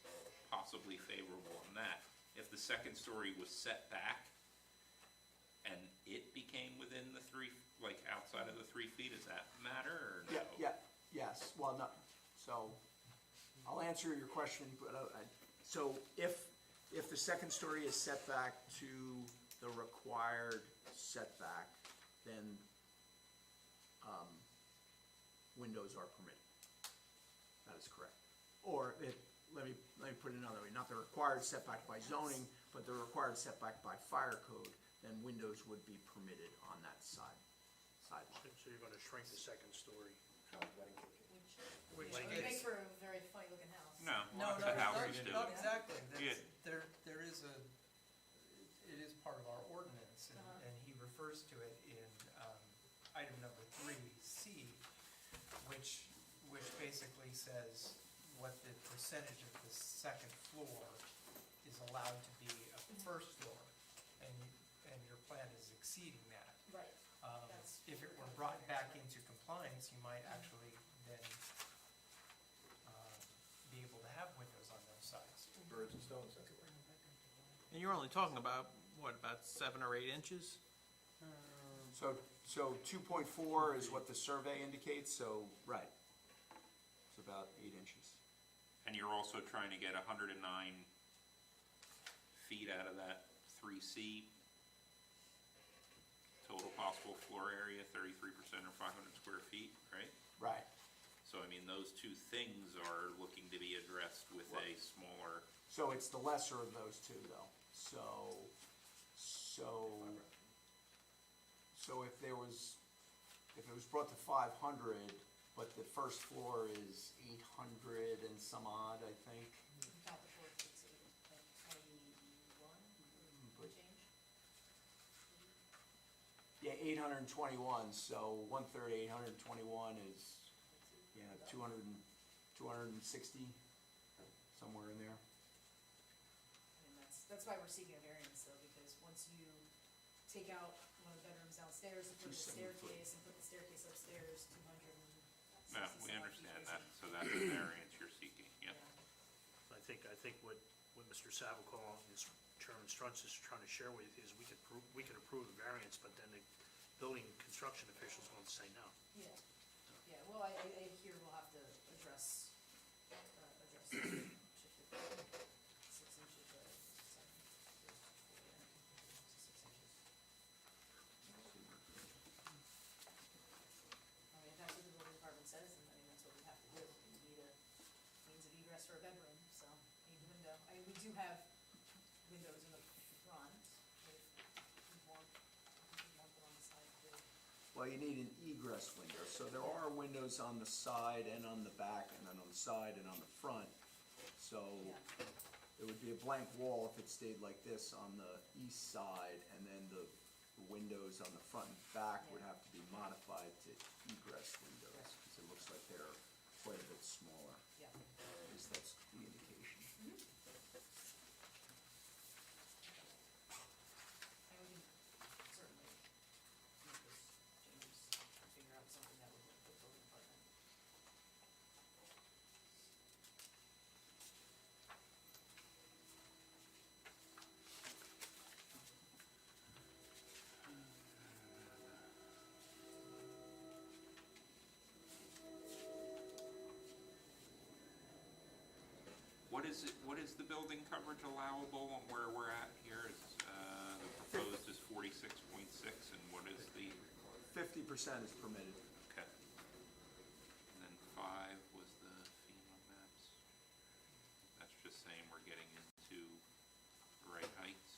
possibly favorable on that. If the second story was set back and it became within the like outside of the 3 feet, does that matter or no? yes, well, no, so, I'll answer your question, but, so if the second story is set back to the required setback, then, windows are permitted. That is correct. Or let me put it another way, not the required setback by zoning, but the required setback by fire code, then windows would be permitted on that sideline. So you're gonna shrink the second story. Which Which would is- make for a very funny looking house. No, No, lots no, of houses do. not exactly. Yeah. There is it is part of our ordinance, and he refers to it in item number 3C, which basically says what the percentage of the second floor is allowed to be of the first floor, and your plan is exceeding that. Right, Um, That's- If it were brought back into compliance, you might actually then be able to have windows on those sides. Birds and stones, that's And you're only talking about, what, about 7 or 8 inches? So 2.4 is what the survey indicates, so, right. It's about 8 inches. And you're also trying to get 109 feet out of that 3C. Total possible floor area, 33% or 500 square feet, right? Right. So, I mean, those two things are looking to be addressed with a smaller, So it's the lesser of those two, though. So if it was brought to 500, but the first floor is 800 and some odd, I think. Count the floors, it's like 21 But- change. Yeah, 821, so 1/3, 821 is, 260, somewhere in there. And that's why we're seeking a variance though, because once you take out one of the bedrooms downstairs and put the 273. staircase and put the staircase upstairs, 260 no, we understand that, so that's the variance you're seeking, yep. I think what Mr. Savicol and Chairman Strunz is trying to share with you is we could approve the variance, but then the building construction officials going to say no. Yeah, well, I here we'll have to address, shift it 6 inches, 7, 6 inches. I mean, if that's what the building department says, then I mean, that's what we have to do. We need a means of egress for a bedroom, so need a window. I mean, we do have windows in the front, if we want them on the side too. Well, you need an egress window, so there are windows on the side and on the back, and then on the side and on the front. So Yeah. it would be a blank wall if it stayed like this on the east side, and then the windows on the front and back would have to be modified to egress windows. it looks like they're quite a bit smaller. Yeah. At least that's the indication. And we can certainly make those changes and figure out something that would work for the building department. What is the building coverage allowable and where we're at here is, the proposed is 46.6, and what is the, 50% is permitted. okay. And then 5 was the FEMA maps. That's just saying we're getting into the right heights.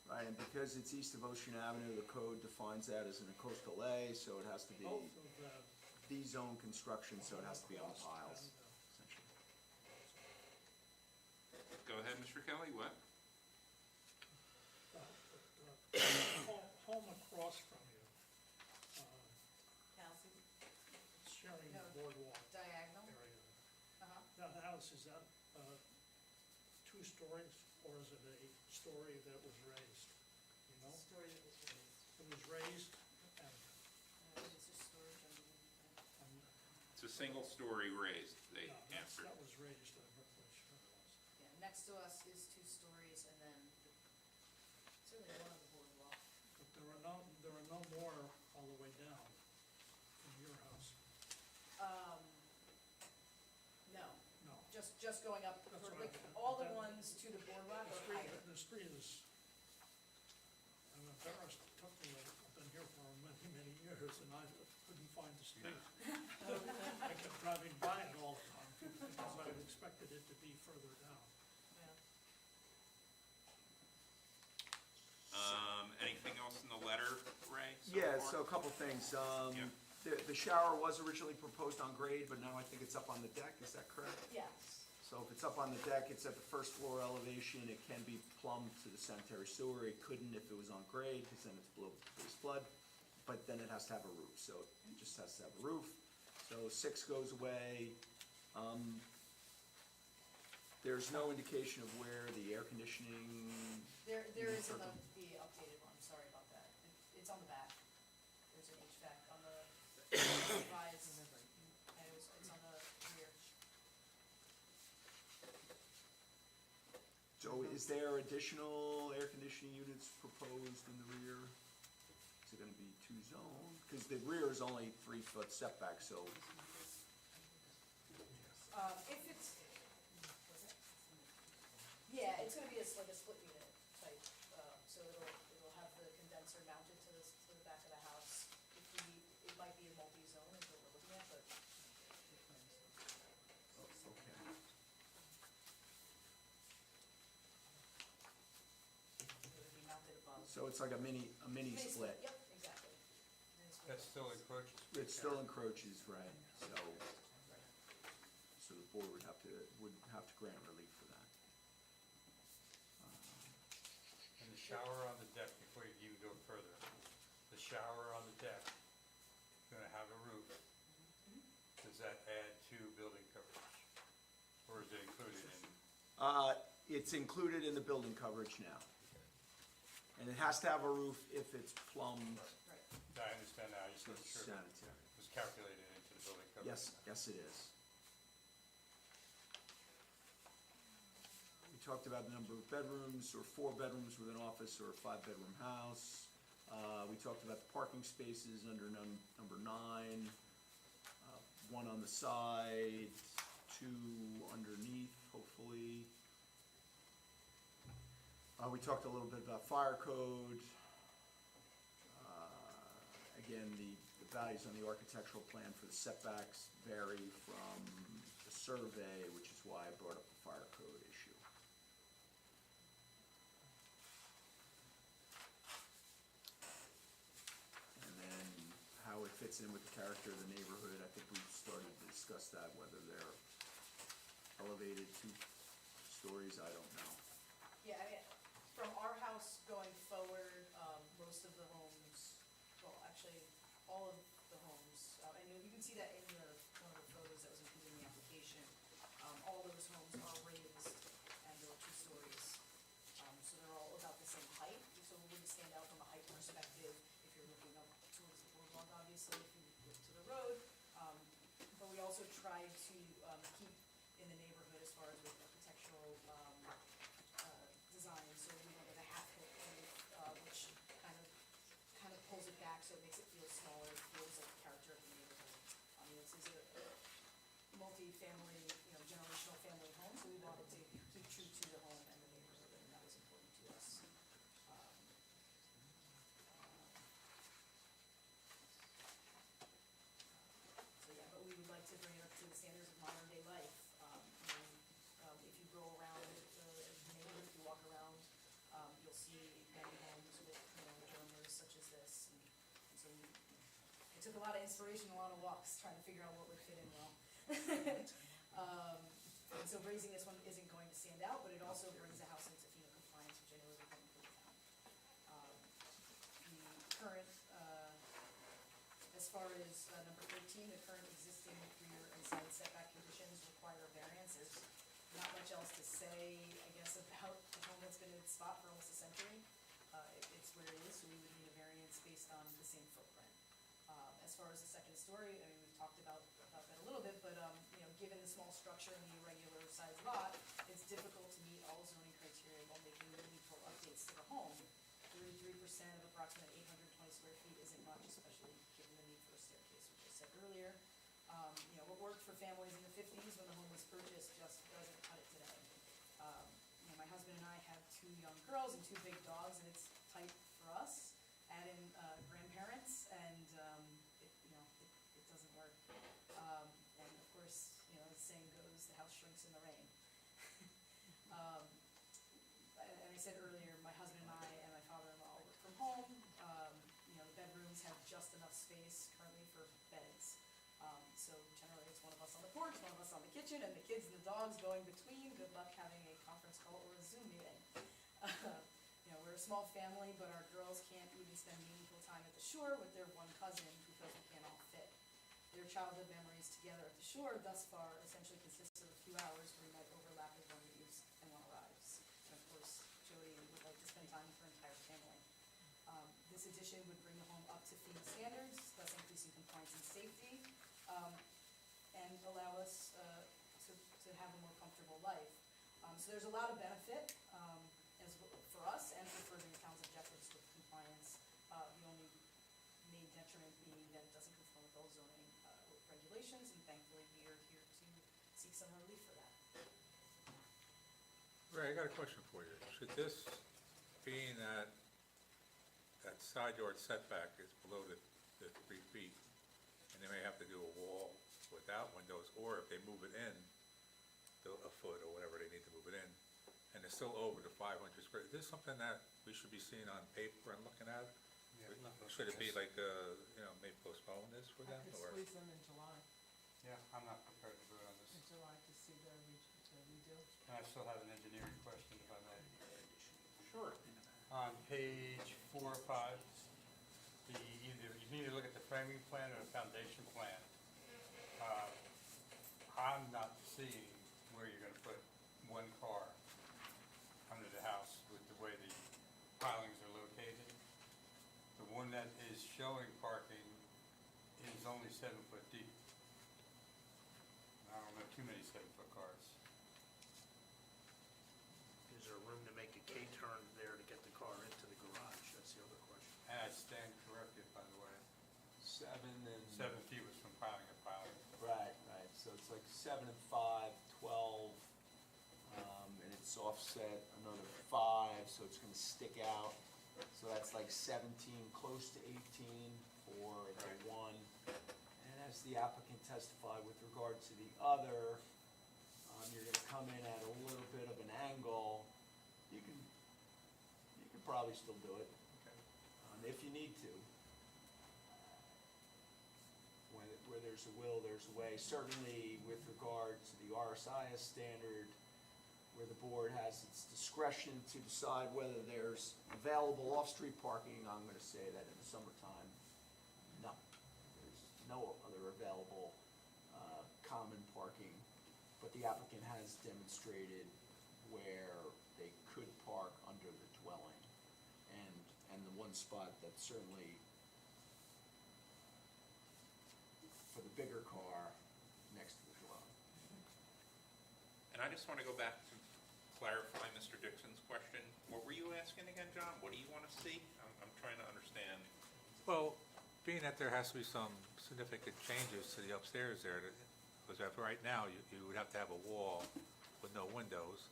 Right, and because it's east of Ocean Avenue, the code defines that as in a coastal A, so it has to be Both of the. D-zone construction, so it has to be on the piles, essentially. Go ahead, Mr. Kelly, what? Home across from you, Kelsey? sharing No. the boardwalk Diagonal? area. Uh-huh. Now, the house, is that 2 stories, or is it a story that was raised? You know, Story that was raised. it was raised, and It's just storage underneath. It's a single-story raised, they no, answered. that was raised, I'm not quite sure it was. Yeah, next to us is 2 stories, and then certainly one of the boardwalk. But there are no more all the way down from your house, No, no. just going up, That's for what like, I- all the that- ones to the boardwalk The or street, higher. the street is, I'm embarrassed, it took me, I've been here for many, many years, and I couldn't find the street. I kept driving by it all the time, because I expected it to be further down. Yeah. Anything else in the letter, Ray? Yeah, far? so a couple things. Yeah. The shower was originally proposed on grade, but now I think it's up on the deck, is that correct? Yes. So if it's up on the deck, it's at the first floor elevation, it can be plumbed to the sanitary sewer. It couldn't if it was on grade, because then it's below base flood, but then it has to have a roof, so it just has to have a roof. So 6 goes away. There's no indication of where the air conditioning, There is in the updated one, sorry about that. It's on the back. There's an HVAC on the revised, and it's on the rear. so is there additional air conditioning units proposed in the rear? Is it gonna be 2-zone? Because the rear is only 3-foot setback, so If it's, what's that? Yeah, it's gonna be like a split unit type, so it'll have the condenser mounted to the back of the house. It might be a multi-zone is what we're looking at, but. okay. It would be mounted above. So it's like a mini split. Yep, exactly. Mini split. That still encroaches. It still encroaches, right, so the board would have to grant relief for that. And the shower on the deck, before you even go further, the shower on the deck is gonna have a roof. Does that add to building coverage? Or is it included in? It's included in the building coverage now. And it has to have a roof if it's plumbed Right. I understand now, you said sure, it sanitary. was calculated into the building coverage. Yes, it is. We talked about the number of bedrooms, or 4 bedrooms with an office, or a 5-bedroom house. We talked about the parking spaces under number 9. 1 on the side, 2 underneath, hopefully. We talked a little bit about fire code. Again, the values on the architectural plan for the setbacks vary from the survey, which is why I brought up the fire code issue. And then how it fits in with the character of the neighborhood, I think we've started to discuss that, whether they're elevated 2 stories, I don't know. Yeah, I mean, from our house going forward, most of the homes, well, actually, all of the homes, and you can see see that in one of the photos that was included in the application. All those homes are raised and they're 2 stories. So they're all about the same height, so it wouldn't stand out from a height perspective if you're looking up towards the boardwalk, obviously, if you look to the road. But we also tried to keep in the neighborhood as far as with architectural design, so we went with a half-hill roof, which kind of pulls it back, so it makes it feel smaller, it feels like the character of the neighborhood. This is a multi-family, generational family home, so we wanted to keep true to the home and the neighborhood, and that was important to us. So yeah, but we would like to bring it up to the standards of modern day life. If you go around the neighborhood, if you walk around, you'll see many homes with, dormers such as this. And so it took a lot of inspiration, a lot of walks, trying to figure out what would fit in well. And so raising this one isn't going to stand out, but it also brings the house into FEMA compliance, which I know is important for the town. The current, as far as number 13, the current existing rear and side setback conditions require variances. Not much else to say, I guess, about the home that's been in its spot for almost a century. It's where it is, so we would need a variance based on the same footprint. As far as the second story, I mean, we've talked about that a little bit, but, given the small structure and the irregular sized lot, it's difficult to meet all zoning criteria while making meaningful updates to the home. 33% of approximately 820 square feet isn't much, especially given the need for a staircase, which I said earlier. What worked for families in the 50s when the home was purchased just doesn't cut it today. My husband and I have 2 young girls and 2 big dogs, and it's tight for us. Add in grandparents, and it doesn't work. And of course, the saying goes, the house shrinks in the rain. And I said earlier, my husband and I and my father-in-law work from home. The bedrooms have just enough space currently for beds. So generally it's one of us on the porch, one of us on the kitchen, and the kids and the dogs going between. Good luck having a conference call or a Zoom meeting. We're a small family, but our girls can't even spend meaningful time at the shore with their one cousin because we can't all fit. Their childhood memories together at the shore thus far essentially consist of a few hours where we might overlap as one leaves and one arrives. And of course, Jody would like to spend time with her entire family. This addition would bring the home up to FEMA standards, thus increasing compliance and safety, and allow us to have a more comfortable life. So there's a lot of benefit for us and for furthering the town's objectives with compliance. The only main detriment being that it doesn't conform with all zoning regulations, and thankfully we are here to seek some relief for that. Ray, I got a question for you. Should this, being that side yard setback is below the 3 feet, and they may have to do a wall without windows, or if they move it in a foot or whatever they need to move it in, and it's still over the 500 square, is this something that we should be seeing on paper and looking at? Yeah, Should it be like, maybe postpone this for them, I could or? squeeze them in July, Yeah, I'm not prepared to vote on this. to see the redo. And I still have an engineering question, if I may. Sure. On page 4 or 5, you can either look at the framing plan or the foundation plan. I'm not seeing where you're gonna put one car under the house with the way the pilings are located. The one that is showing parking is only 7 foot deep. I don't know too many 7-foot cars. Is there room to make a K-turn there to get the car into the garage? That's the other question. And I stand corrected, by the way. 7 and... 7 feet was from piling to piling. Right, so it's like 7 and 5, 12, and it's offset another 5, so it's gonna stick out. So that's like 17, close to 18 for the Right. one. And as the applicant testified with regard to the other, you're gonna come in at a little bit of an angle. You can probably still do it, if you need to. Where there's a will, there's a way. Certainly with regard to the RSIS standard, where the board has its discretion to decide whether there's available off-street parking, I'm gonna say that in the summertime, no. There's no other other available common parking, but the applicant has demonstrated where they could park under the dwelling. And the one spot that's certainly for the bigger car next to the dwelling. And I just want to go back to clarify Mr. Dixon's question. What were you asking again, John? What do you want to see? I'm trying to understand. Well, being that there has to be some significant changes to the upstairs there, because right now, you would have to have a wall with no windows.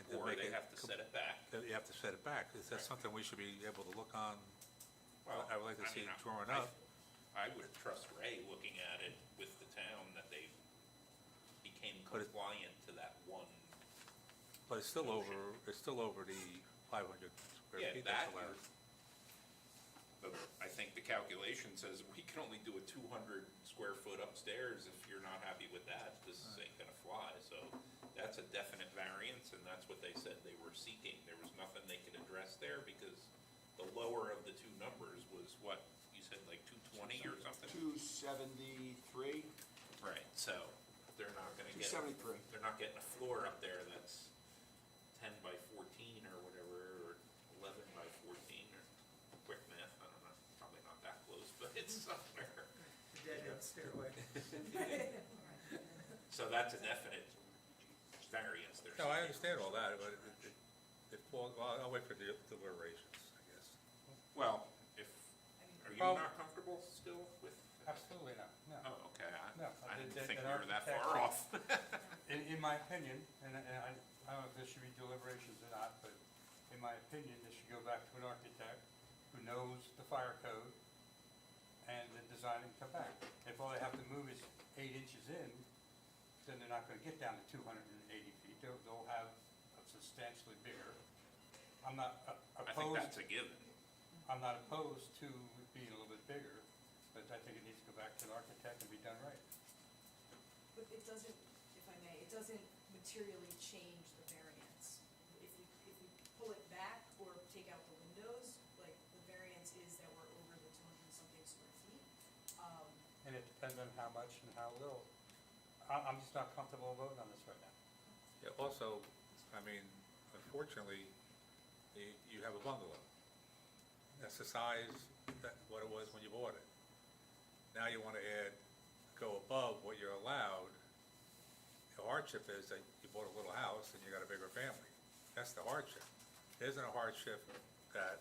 And to Or make they it have to set it back. You have to set it back. Is that something we should be able to look on? Well, I would like to I see mean, it drawn I- up. I would trust Ray looking at it with the town that they became But it- compliant to that one. But it's still Notion. over the 500 square Yeah, feet that that's allowed. But I think the calculation says we can only do a 200 square foot upstairs. If you're not happy with that, this ain't gonna fly. So that's a definite variance, and that's what they said they were seeking. There was nothing they could address there because the lower of the two numbers was what, you said like 220 or something? 273, Right, so they're not gonna get, 273. they're not getting a floor up there that's 10 by 14 or whatever, or 11 by 14, or quick math, I don't know, probably not that close, but it's somewhere. Dead end stairway. So that's a definite variance there. No, I understand all that, but it falls, well, I'll wait for the deliberations, I guess. Well, if, are you Well- not comfortable still with? Absolutely not, no. Oh, okay, No, I didn't the- think an we were that far architect- off. In my opinion, and I don't know if this should be deliberations or not, but in my opinion, this should go back to an architect who knows the fire code and the design and come back. If all they have to move is 8 inches in, then they're not gonna get down to 280 feet. They'll have a substantially bigger. I'm not I think opposed, that's a given. I'm not opposed to it being a little bit bigger, but I think it needs to go back to an architect and be done right. But it doesn't, if I may, it doesn't materially change the variance. If you pull it back or take out the windows, like, the variance is that we're over the 200 and something square feet. And it depends on how much and how little. I'm just not comfortable voting on this right now. Yeah, also, I mean, unfortunately, you have a bungalow. That's the size, what it was when you bought it. Now you want to go above what you're allowed. The hardship is that you bought a little house and you got a bigger family. That's the hardship. It isn't a hardship that,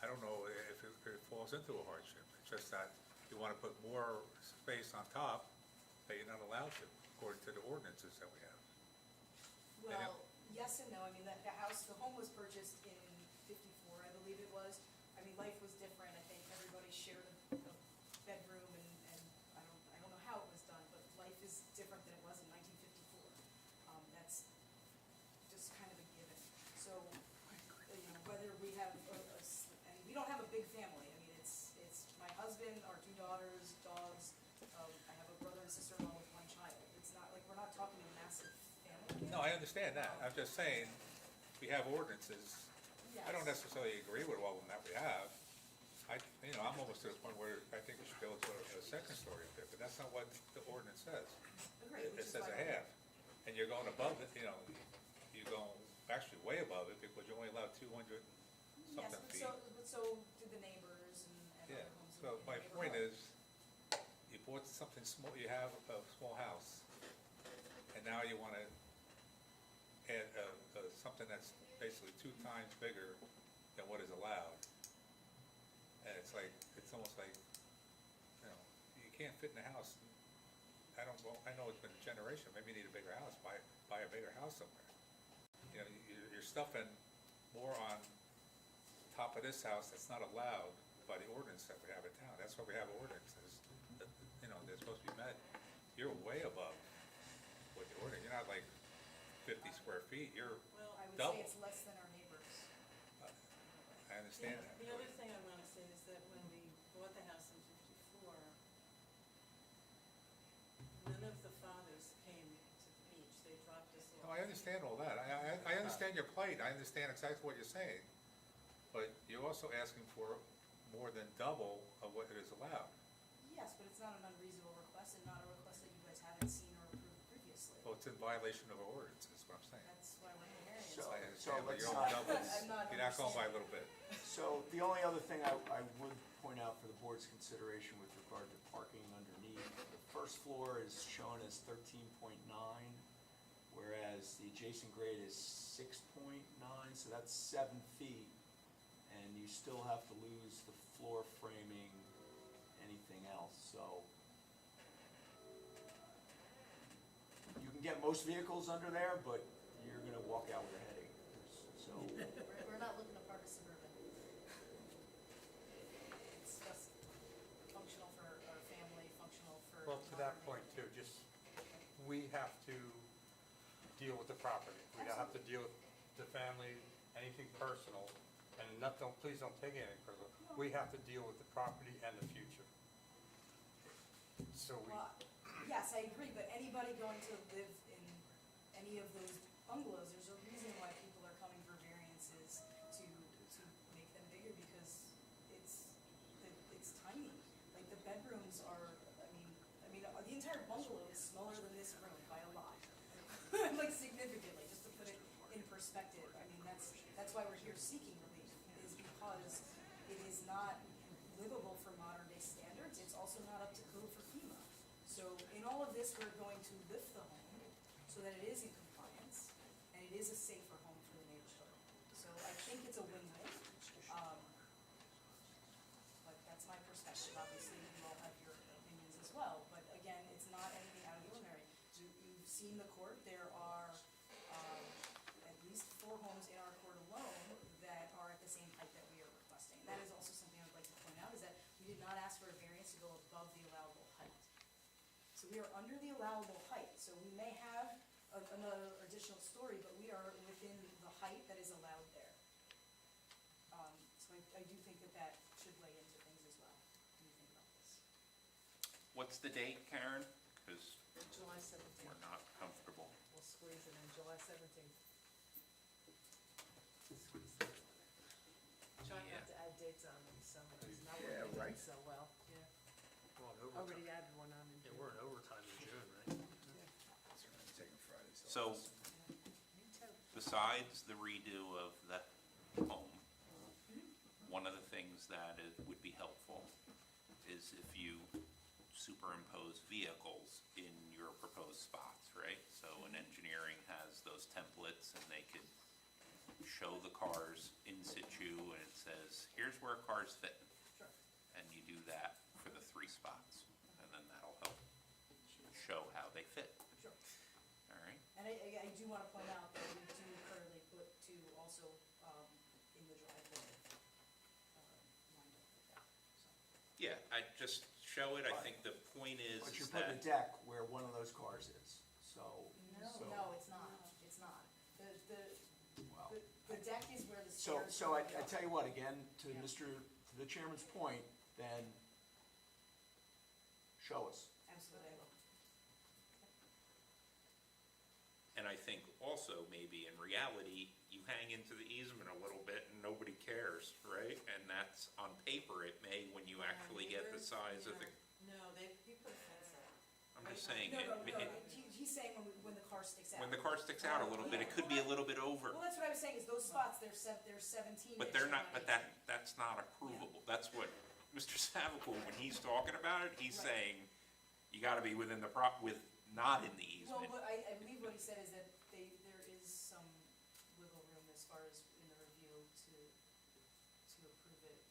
I don't know if it falls into a hardship. It's just that you want to put more space on top that you're not allowed to, according to the ordinances that we have. Well, yes and no. I mean, the home was purchased in 54, I believe it was. I mean, life was different. I think everybody shared a bedroom and I don't know how it was done, but life is different than it was in 1954. That's just kind of a given. So, you know, whether we have and we don't have a big family. I mean, it's my husband, our 2 daughters, dogs. I have a brother and sister-in-law with 1 child. It's not like, we're not talking a massive family. No, I understand that. I'm just saying, we have ordinances. I don't Yes. necessarily agree with all of them that we have. I'm almost to the point where I think we should go to a second story up there, but that's not what the ordinance says. Agreed, It which is says a why- half, and you're going above it, you're going actually way above it because you're only allowed 200 Yes, something but feet. so did the neighbors and Yeah, other homes in so the my neighborhood. point is, you bought something small, you have a small house, and now you wanna add something that's basically 2 times bigger than what is allowed. And it's almost like, you can't fit in a house. I know it's been a generation, maybe you need a bigger house, buy a bigger house somewhere. You're stuffing more on top of this house that's not allowed by the ordinance that we have in town. That's why we have ordinances, they're supposed to be met. You're way above what the ordinance, you're not like 50 square feet, you're Well, I would double. say it's less than our neighbors. I understand that. The other thing I wanna say is that when we bought the house in 54, none of the fathers came to the beach, they dropped us No, off. I understand all that. I understand your plight. I understand exactly what you're saying. But you're also asking for more than double of what it is allowed. Yes, Yes, but it's not an unreasonable request and not a request that you guys haven't seen or approved previously. Well, it's in violation of our ordinance, is what I'm saying. That's why we're hearing it. So- I understand, but let's you're not- only doubles. I'm not You're not going by a understanding. little bit. So the only other thing I would point out for the board's consideration with regard to parking underneath, the first floor is shown as 13.9, whereas the adjacent grade is 6.9, so that's 7 feet. And you still have to lose the floor framing, anything else, so. You can get most vehicles under there, but you're gonna walk out with a headache, so. We're not looking to park a Suburban. It's just functional for our family, functional for. Well, to that modern point too, just, we have to deal with the property. We don't have to deal with the family, anything personal, and please don't take anything personal. We have to deal with the property and the future. So we, Well, yes, I agree, but anybody going to live in any of those bungalows, there's a reason why people are coming for variances to make them bigger, because it's tiny. Like, the bedrooms are, the entire bungalow is smaller than this room by a lot. Like, significantly, just to put it in perspective. I mean, that's why we're here seeking relief, is because it is not livable for modern day standards. It's also not up to code for FEMA. So in all of this, we're going to lift the home so that it is in compliance and it is a safer home for the neighborhood. So I think it's a win-win. But that's my perspective. Obviously, you all have your opinions as well. But again, it's not anything out of the ordinary. You've seen the court. There are at least 4 homes in our court alone that are at the same height that we are requesting. And that is also something I would like to point out, is that we did not ask for a variance to go above the allowable height. So we are under the allowable height, so we may have another additional story, but we are within the height that is allowed there. So I do think that should weigh into things as well, when you think about this. What's the date, Karen? Because July 17th. we're not comfortable. We'll squeeze it in, July 17th. Trying not to add dates on them, so it's not working so well, yeah. We're on overtime. Already added one on in Yeah, June. we're in overtime in June, right? So, Me too. besides the redo of the home, one of the things that would be helpful is if you superimpose vehicles in your proposed spots, right? So in engineering has those templates and they could show the cars in situ and it says, here's where cars fit. Sure. And you do that for the 3 spots, and then that'll help show how they fit, Sure. all right? And I do want to point out that we do currently put 2 also in the driveway, lined up like that, so. Yeah, I just show it, I think the point is But you're that. putting a deck where one of those cars is, so. so- No, it's not, it's not. Well, The deck is where the So, stairs. so I go. tell you what, again, to Yeah. to the chairman's point, then show us. Absolutely, I will. And I think also maybe in reality, you hang into the easement a little bit and nobody cares, right? And that's on paper, it may, when you actually get the size of the, No, he put a fence up. I'm just saying, No, he's saying when the car sticks out. when the car sticks out a little bit, it could be a little bit over. Well, that's what I was saying, is those spots, they're 17 But they're not, but that's not approvable. That's what Mr. Savacool, when he's talking about it, he's Right. saying, you gotta be within the not in the Well, easement. what I believe what he said is that there is some wiggle room as far as in the review to approve it,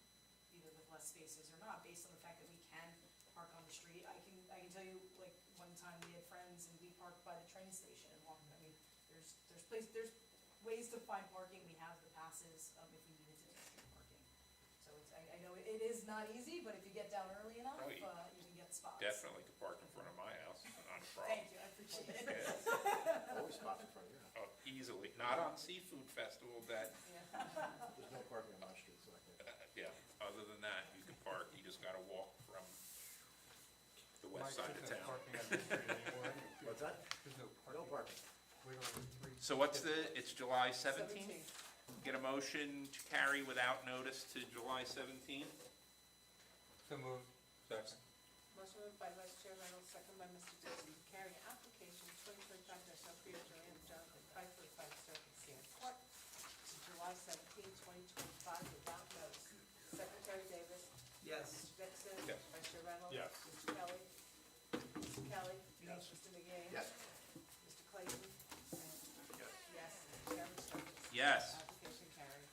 either with less spaces or not, based on the fact that we can park on the street. I can tell you, like, one time we had friends and we parked by the train station and walked, I mean, there's ways to find parking, we have the passes, if we needed to do street parking. So I know it is not easy, but if you get down early enough, Oh, you can get spots. Definitely could park in front of my house, not a problem. Thank you, I appreciate it. Always spots in front of your house. Oh, easily, not on Seafood Festival that, Yeah. There's no parking on my street, so I can. yeah, other than that, you can park, you just gotta walk from the west side of There's no town. parking on this street anymore. What's that? There's no No parking. parking. We don't have 3. So it's July 17th? Get a motion to carry without notice to July 17th? So moved. Second. Motion moved by Vice Chair Reynolds, second by Mr. Dixon, to carry application 2025-03 of Joanne Jonathan Piper, Fire Circuit Sand Court to July 17, 2025, without notice. Secretary Davis? Yes. Mr. Dixon? Yes. Vice Chair Reynolds? Yes. Mr. Kelly? Mr. Kelly? Yes. Mr. McGee? Yes. Mr. Clayton? Yes. Chairman Sturgis? Yes. Application carried.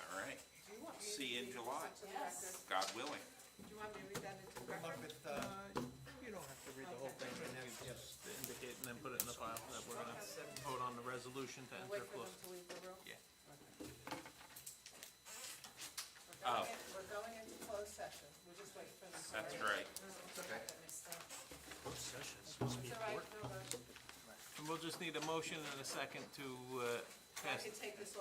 All right, Do you want me to See you in read July. this into the Yes. record? God willing. Do you want me to read that into the Good luck record? with, You don't have to read the whole thing, but you just indicate and then put it in the file that we're gonna vote on the resolution to We'll enter wait for them close. to leave the room? Yeah. Okay. Oh. We're going into closed session, we're just waiting for them to. That's right. Okay. Closed session is supposed to be It's all right, important. no rush. And we'll just need a motion and a second to, I pass can take this